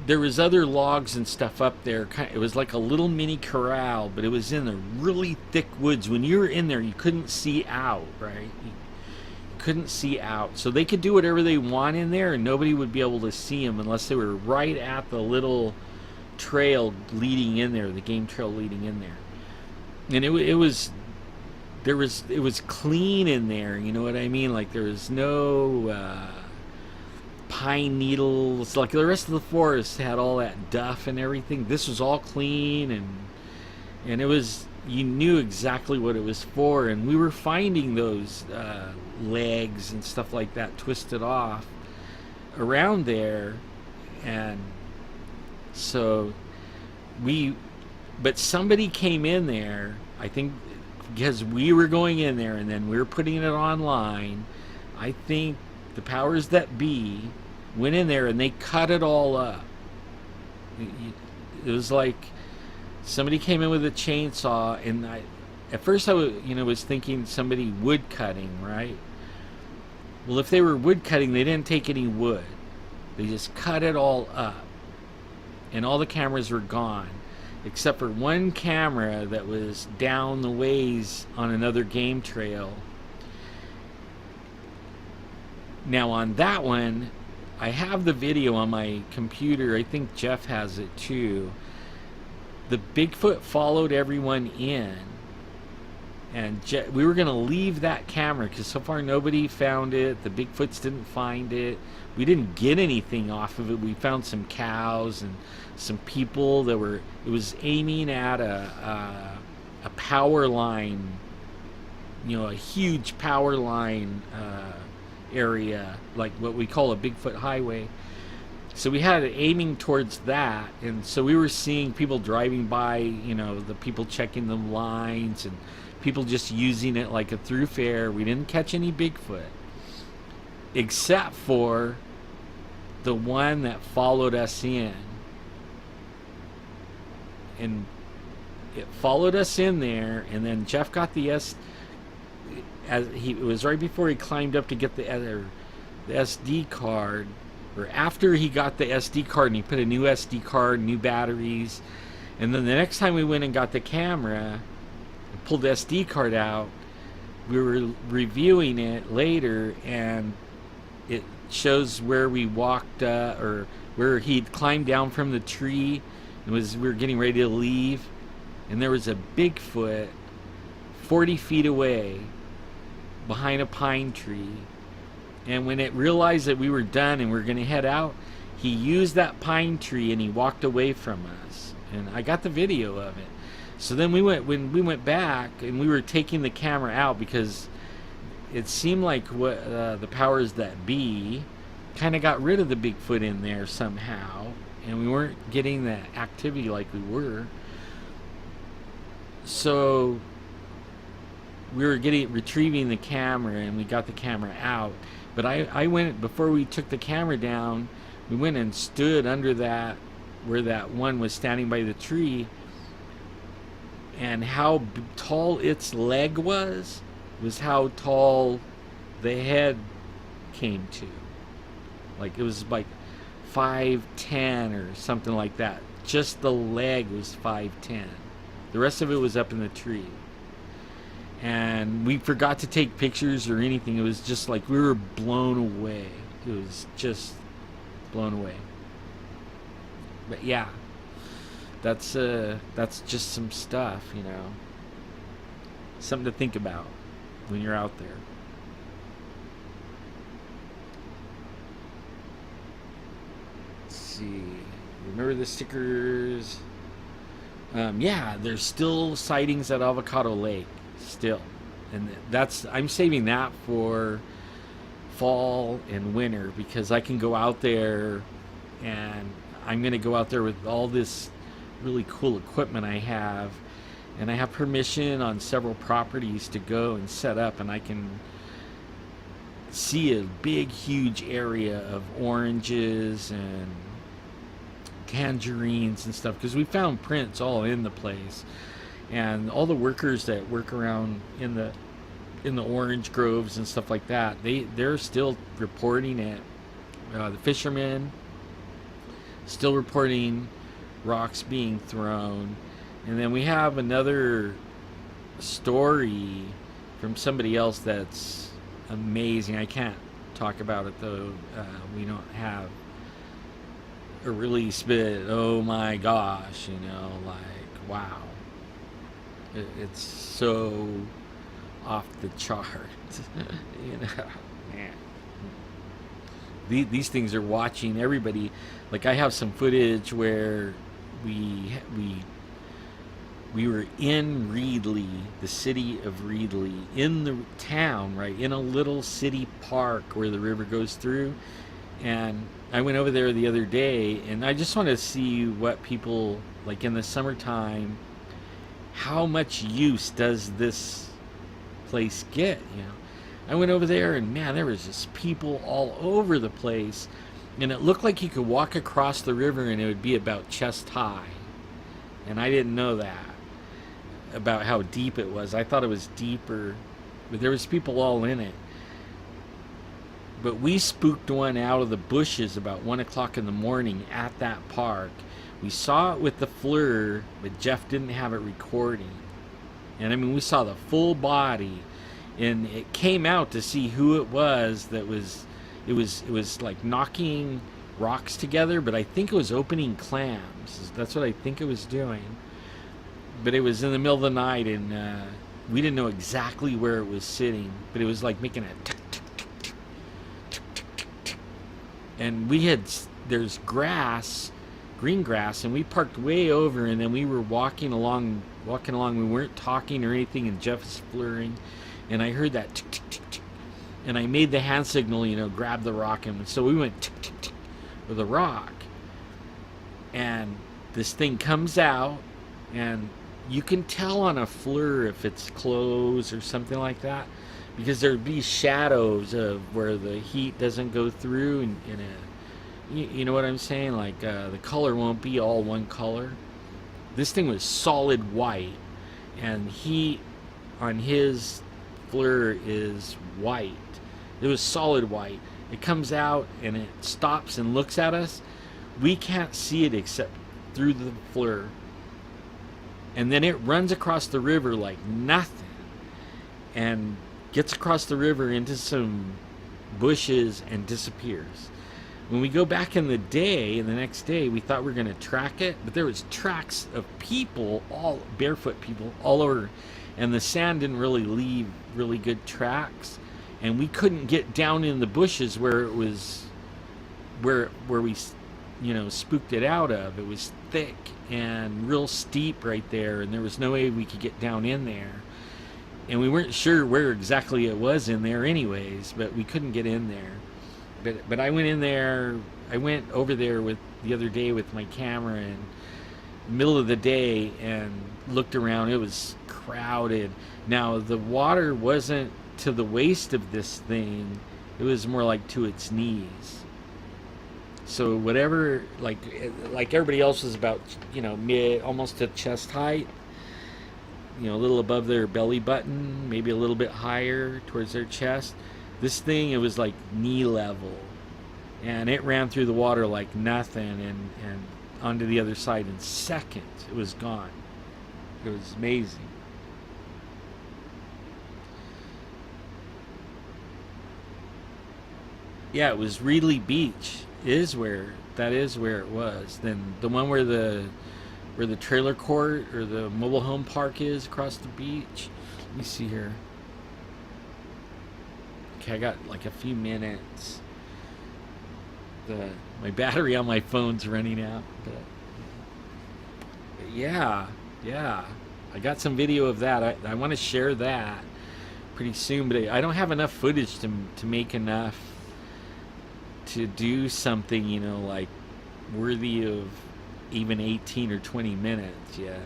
there was other logs and stuff up there. It was like a little mini corral, but it was in the really thick woods. When you were in there, you couldn't see out, right? You couldn't see out. So they could do whatever they want in there, and nobody would be able to see them unless they were right at the little trail leading in there, the game trail leading in there. And it was clean in there, you know what I mean? Like, there was no pine needles. Like, the rest of the forest had all that duff and everything. This was all clean, and it was, you knew exactly what it was for. And we were finding those legs and stuff like that twisted off around there. And so but somebody came in there, I think, because we were going in there and then we were putting it online. I think the powers that be went in there and they cut it all up. It was like somebody came in with a chainsaw, and at first I was thinking somebody wood cutting, right? Well, if they were wood cutting, they didn't take any wood. They just cut it all up, and all the cameras were gone, except for one camera that was down the ways on another game trail. Now on that one, I have the video on my computer. I think Jeff has it too. the Bigfoot followed everyone in, and we were going to leave that camera because so far nobody found it. The Bigfoots didn't find it. We didn't get anything off of it. We found some cows and some people that were, it was aiming at a power line, you know, a huge power line area, like what we call a Bigfoot highway. So we had it aiming towards that, and so we were seeing people driving by, you know, the people checking the lines and people just using it like a thoroughfare. We didn't catch any Bigfoot, except for the one that followed us in. And it followed us in there, and then Jeff got the it was right before he climbed up to get the SD card, or after he got the SD card and he put a new SD card, new batteries. And then the next time we went and got the camera and pulled the SD card out, we were reviewing it later, and it shows where we walked, or where he'd climbed down from the tree, and we were getting ready to leave, and there was a Bigfoot 40 feet away behind a pine tree. And when it realized that we were done and we were going to head out, he used that pine tree and he walked away from us. And I got the video of it. So then when we went back and we were taking the camera out, because it seemed like what the powers that be kind of got rid of the Bigfoot in there somehow, and we weren't getting the activity like we were. So we were retrieving the camera, and we got the camera out. But I went, before we took the camera down, we went and stood under that, where that one was standing by the tree, and how tall its leg was how tall the head came to. Like, it was like 5'10" or something like that. Just the leg was 5'10". The rest of it was up in the tree. And we forgot to take pictures or anything. It was just like we were blown away. It was just blown away. But yeah, that's just some stuff, you know, something to think about when you're out there. Let's see. Remember the stickers? Yeah, there's still sightings at Avocado Lake. Still, and I'm saving that for fall and winter, because I can go out there, and I'm going to go out there with all this really cool equipment I have, and I have permission on several properties to go and set up, and I can see a big huge area of oranges and tangerines and stuff, because we found prints all in the place. And all the workers that work around in the orange groves and stuff like that, they're still reporting it. The fishermen still reporting rocks being thrown. And then we have another story from somebody else that's amazing. I can't talk about it though. We don't have a release, but oh my gosh, you know, like, wow. It's so off the chart. You know, man. These things are watching everybody. Like, I have some footage where we were in Reedley, the city of Reedley, in the town, right, in a little city park where the river goes through. And I went over there the other day, and I just want to see what people, like in the summertime, how much use does this place get, you know? I went over there, and man, there was just people all over the place, and it looked like you could walk across the river and it would be about chest high. And I didn't know that about how deep it was. I thought it was deeper, but there was people all in it. But we spooked one out of the bushes about 1 o'clock in the morning at that park. We saw it with the FLIR, but Jeff didn't have it recording. And I mean, we saw the full body, and it came out to see who it was that was, it was like knocking rocks together, but I think it was opening clams. That's what I think it was doing. but it was in the middle of the night, and we didn't know exactly where it was sitting, but it was like making a tick, tick, tick, tick, tick, tick, tick, tick. And there's grass, green grass, and we parked way over, and then we were walking along. We weren't talking or anything, and Jeff is flirting, and I heard that tick, tick, tick, tick, and I made the hand signal, grab the rock, and so we went tick, tick, tick with a rock, and this thing comes out, and you can tell on a fleur if it's closed or something like that, because there'd be shadows of where the heat doesn't go through, and you know what I'm saying? Like the color won't be all one color. This thing was solid white, and heat on his fleur is white. It was solid white. It comes out and it stops and looks at us. We can't see it except through the fleur. And then it runs across the river like nothing, and gets across the river into some bushes and disappears. When we go back in the next day, we thought we were going to track it, but there was tracks of people, all barefoot people, all over, and the sand didn't really leave really good tracks, and we couldn't get down in the bushes where it was, where we, spooked it out of. It was thick and real steep right there, and there was no way we could get down in there, and we weren't sure where exactly it was in there anyways, but we couldn't get in there. But I went in there. I went over there the other day with my camera in the middle of the day and looked around. It was crowded. Now the water wasn't to the waist of this thing. It was more like to its knees. So whatever, like everybody else was about, mid, almost to chest height. A little above their belly button, maybe a little bit higher towards their chest. This thing, it was like knee level, and it ran through the water like nothing, and onto the other side in seconds. It was gone. It was amazing. Yeah, it was Reedley Beach that is where it was. Then the one where the trailer court or the mobile home park is across the beach. Let me see here. Okay, I got like a few minutes. My battery on my phone's running out. But yeah. I got some video of that. I want to share that pretty soon, but I don't have enough footage to make enough to do something, like worthy of even 18 or 20 minutes yet.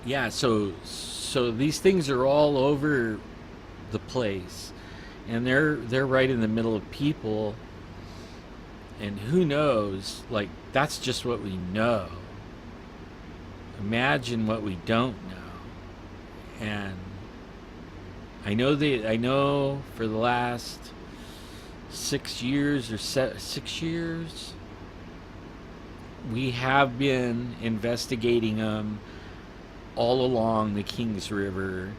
Yeah, so these things are all over the place, and they're right in the middle of people, and who knows, like, that's just what we know. Imagine what we don't know. And I know for the last 6 years or 6 years, we have been investigating them all along the Kings River,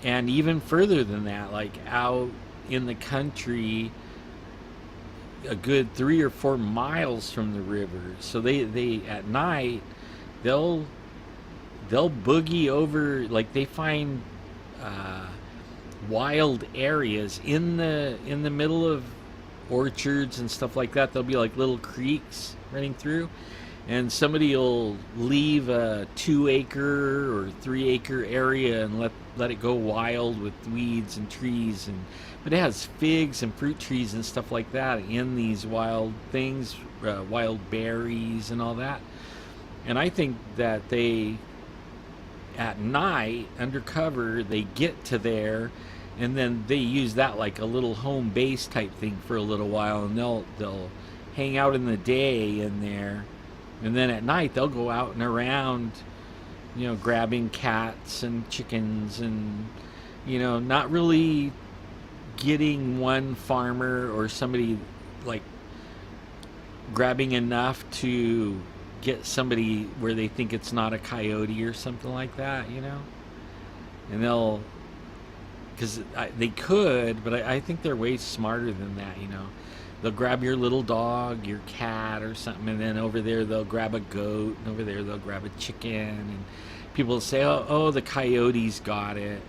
and even further than that, like out in the country, a good 3 or 4 miles from the river. So they at night they'll boogie over, like they find wild areas in the middle of orchards and stuff like that. There'll be like little creeks running through, and somebody will leave a 2-acre or 3-acre area and let it go wild with weeds and trees, but it has figs and fruit trees and stuff like that in these wild things, wild berries and all that. And I think that they, at night, undercover, they get to there, and then they use that like a little home base type thing for a little while, and they'll hang out in the day in there. And then at night, they'll go out and around, grabbing cats and chickens and, not really getting one farmer or somebody, like, grabbing enough to get somebody where they think it's not a coyote or something like that, And because they could, but I think they're way smarter than that. You know, they'll grab your little dog, your cat, or something, and then over there they'll grab a goat, and over there they'll grab a chicken, and people say, "Oh, the coyotes got it."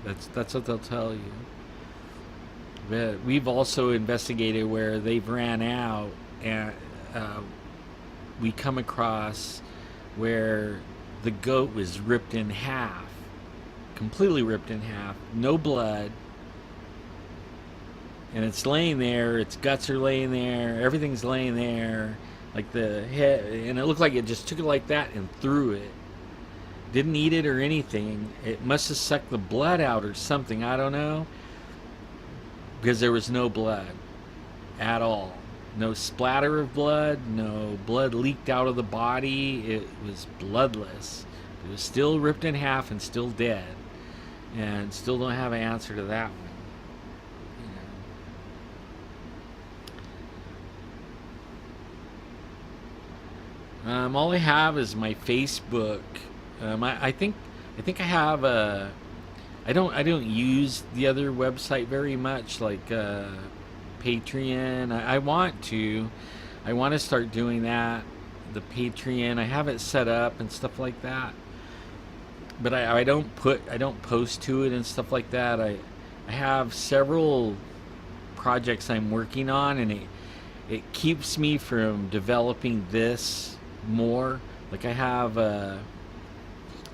That's what they'll tell you. But we've also investigated where they've ran out, and we come across where the goat was ripped in half, completely ripped in half, no blood, and it's laying there. Its guts are laying there. Everything's laying there, like the head, and it looked like it just took it like that and threw it. Didn't eat it or anything. It must have sucked the blood out or something. I don't know, because there was no blood at all. No splatter of blood. No blood leaked out of the body. It was bloodless. It was still ripped in half and still dead. And still don't have an answer to that one. All I have is my Facebook. I think I have a. I don't use the other website very much, like Patreon. I want to. I want to start doing that. The Patreon. I have it set up and stuff like that. But I don't post to it and stuff like that. I have several projects I'm working on, and it keeps me from developing this more. Like I have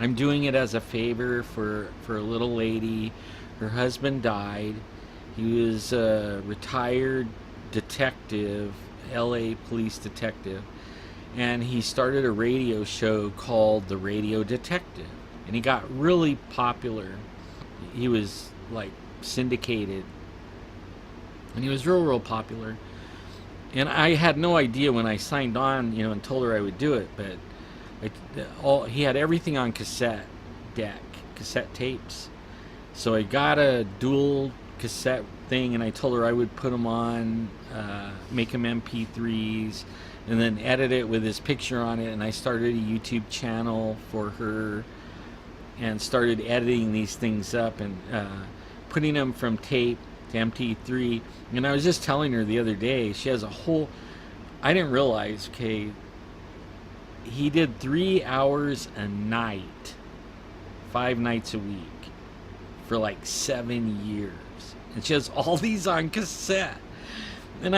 I'm doing it as a favor for a little lady. Her husband died. He was a retired detective, LA police detective, and he started a radio show called The Radio Detective, and he got really popular. He was like syndicated, and he was real popular. And I had no idea when I signed on, and told her I would do it, but he had everything on cassette deck, cassette tapes. So I got a dual cassette thing, and I told her I would put them on, make them MP3s, and then edit it with his picture on it. And I started a YouTube channel for her, and started editing these things up and putting them from tape to MP3. And I was just telling her the other day, she has a whole. I didn't realize, okay, he did 3 hours a night, 5 nights a week, for like 7 years. And she has all these on cassette. And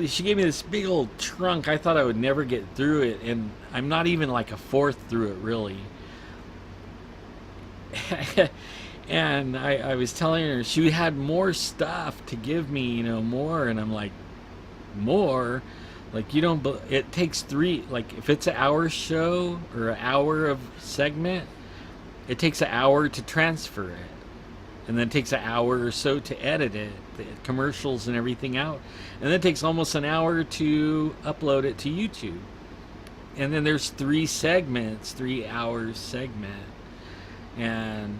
she gave me this big old trunk. I thought I would never get through it. And I'm not even like a fourth through it, really. And I was telling her she had more stuff to give me, more. And I'm like, more? Like, it takes 3, like, if it's an hour show or an hour of segment, it takes an hour to transfer it. And then it takes an hour or so to edit it, the commercials and everything out. And then it takes almost an hour to upload it to YouTube. And then there's 3 segments, 3 hours segment. And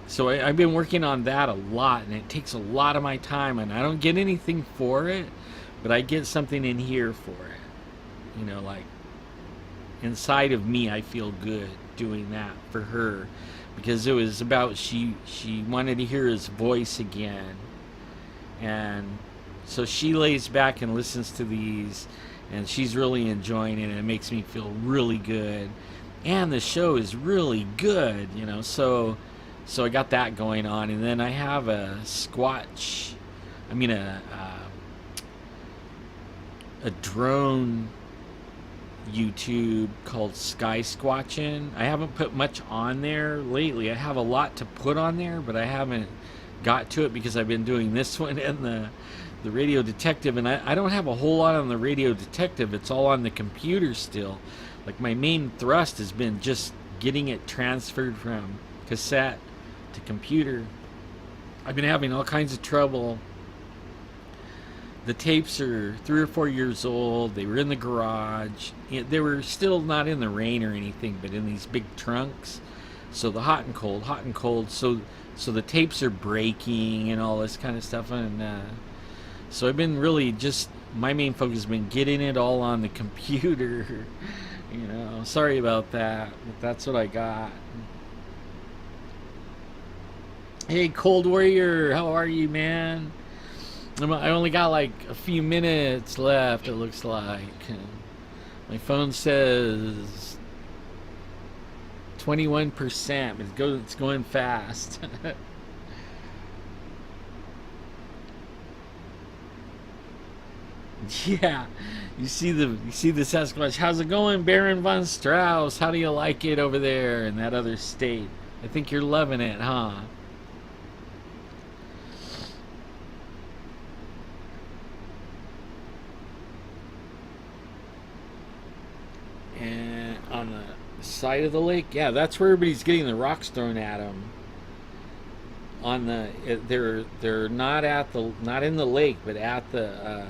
so I've been working on that a lot, and it takes a lot of my time, and I don't get anything for it. But I get something in here for it. Like inside of me, I feel good doing that for her, because it was about she wanted to hear his voice again. And so she lays back and listens to these, and she's really enjoying it, and it makes me feel really good. And the show is really good, so I got that going on. And then I have a Squatch, a drone YouTube called Sky Squatchin'. I haven't put much on there lately. I have a lot to put on there, but I haven't got to it because I've been doing this one and the Radio Detective, and I don't have a whole lot on the Radio Detective. It's all on the computer still. Like, my main thrust has been just getting it transferred from cassette to computer. I've been having all kinds of trouble. The tapes are 3 or 4 years old. They were in the garage. They were still not in the rain or anything, but in these big trunks. So the hot and cold. So the tapes are breaking and all this kind of stuff. And so I've been really just, my main focus has been getting it all on the computer. Sorry about that, but that's what I got. Hey, Cold Warrior, how are you, man? I only got like a few minutes left, it looks like. My phone says 21%. It's going fast. Yeah, you see the Sasquatch. How's it going, Baron von Strauss? How do you like it over there in that other state? I think you're loving it, huh? And on the side of the lake, yeah, that's where everybody's getting the rocks thrown at them. On the they're not not in the lake, but at the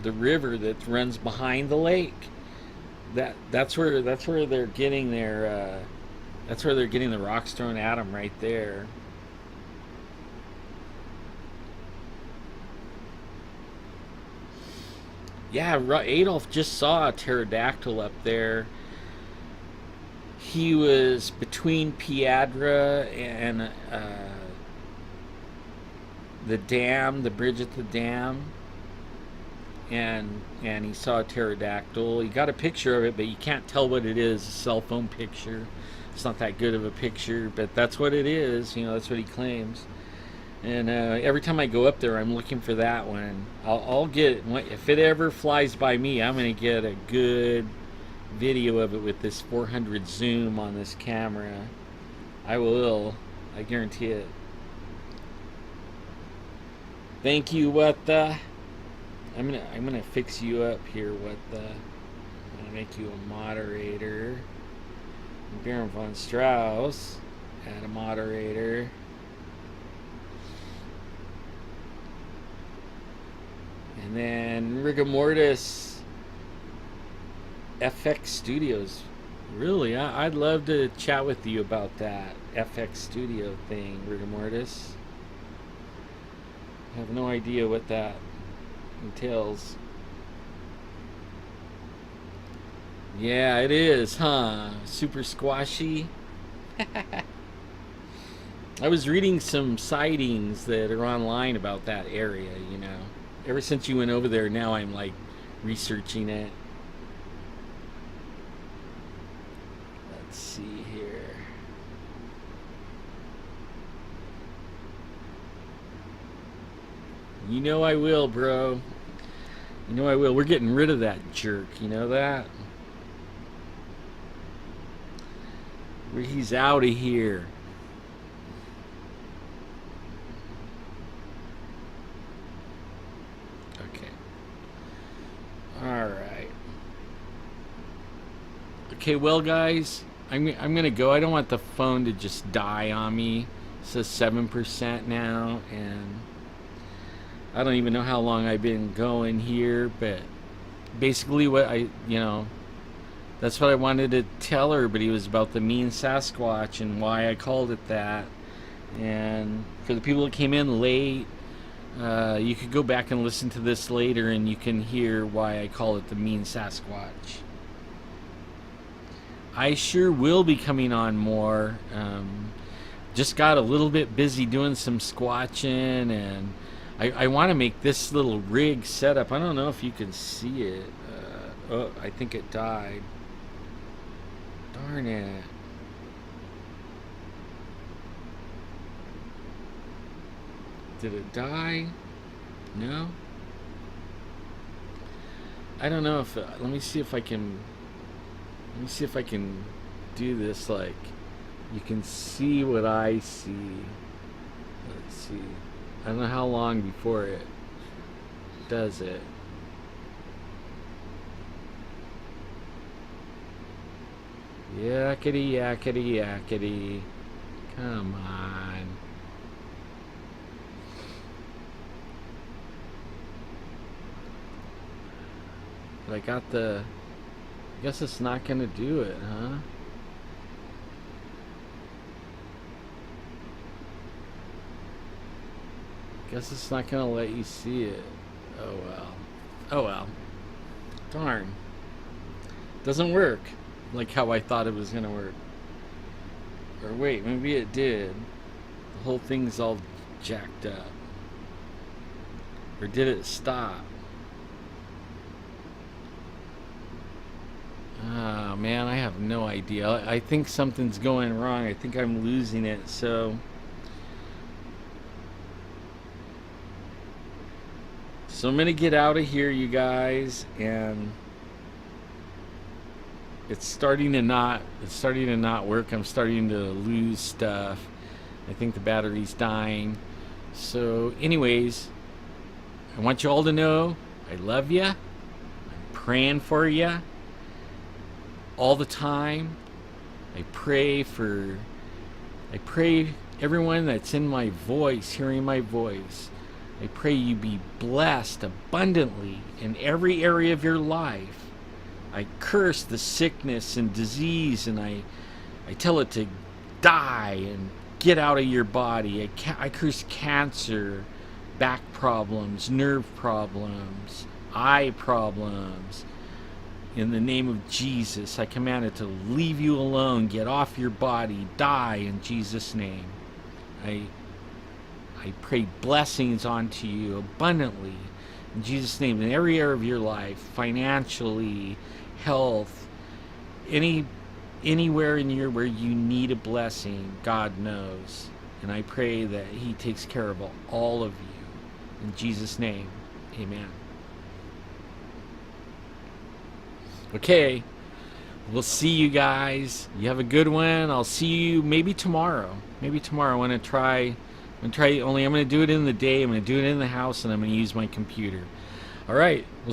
river that runs behind the lake. That's where they're getting their that's where they're getting the rocks thrown at them right there. Yeah, Adolf just saw a pterodactyl up there. He was between Piedra and the dam, the bridge at the dam, and he saw a pterodactyl. He got a picture of it, but you can't tell what it is. A cell phone picture. It's not that good of a picture, but that's what it is. That's what he claims. And every time I go up there, I'm looking for that one. I'll get, if it ever flies by me, I'm gonna get a good video of it with this 400 zoom on this camera. I will. I guarantee it. Thank you. What the? I'm gonna fix you up here. What the? I'm gonna make you a moderator. Baron von Strauss, add a moderator. And then Rigor Mortis FX Studios. Really, I'd love to chat with you about that FX Studio thing, Rigor Mortis. I have no idea what that entails. Yeah, it is, huh? Super squashy. I was reading some sightings that are online about that area. Ever since you went over there, now I'm like researching it. Let's see here. You know I will, bro. You know I will. We're getting rid of that jerk. You know that? He's out of here. Okay. All right. Okay, well, guys, I'm gonna go. I don't want the phone to just die on me. It says 7% now, and I don't even know how long I've been going here, but basically what that's what I wanted to tell everybody was about the mean Sasquatch and why I called it that. And for the people that came in late, you could go back and listen to this later and you can hear why I call it the mean Sasquatch. I sure will be coming on more. Just got a little bit busy doing some squatching, and I want to make this little rig setup. I don't know if you can see it. Oh, I think it died. Darn it. Did it die? No? I don't know if... let me see if I can... Let me see if I can do this like... You can see what I see. Let's see. I don't know how long before it does it. Yakety, yakety, yakety. Come on. But I got the... I guess it's not gonna do it, huh? Guess it's not gonna let you see it. Oh well. Oh well. Darn. Doesn't work like how I thought it was gonna work. Or wait, maybe it did. whole thing's all jacked up. Or did it stop? Oh man, I have no idea. I think something's going wrong. I think I'm losing it. So I'm gonna get out of here, you guys, and it's starting to not work. I'm starting to lose stuff. I think the battery's dying. So anyways, I want you all to know I love you. I'm praying for you all the time. I pray everyone that's in my voice, hearing my voice. I pray you be blessed abundantly in every area of your life. I curse the sickness and disease, and I tell it to die and get out of your body. I curse cancer, back problems, nerve problems, eye problems. In the name of Jesus, I command it to leave you alone, get off your body, die in Jesus' name. I pray blessings onto you abundantly in Jesus' name in every area of your life, financially, health, anywhere in your where you need a blessing. God knows, and I pray that He takes care of all of you in Jesus' name. Amen. Okay, we'll see you guys. You have a good one. I'll see you maybe tomorrow. Maybe tomorrow. I want to try. I'm going to do it in the day. I'm going to do it in the house, and I'm going to use my computer. All right. We'll see.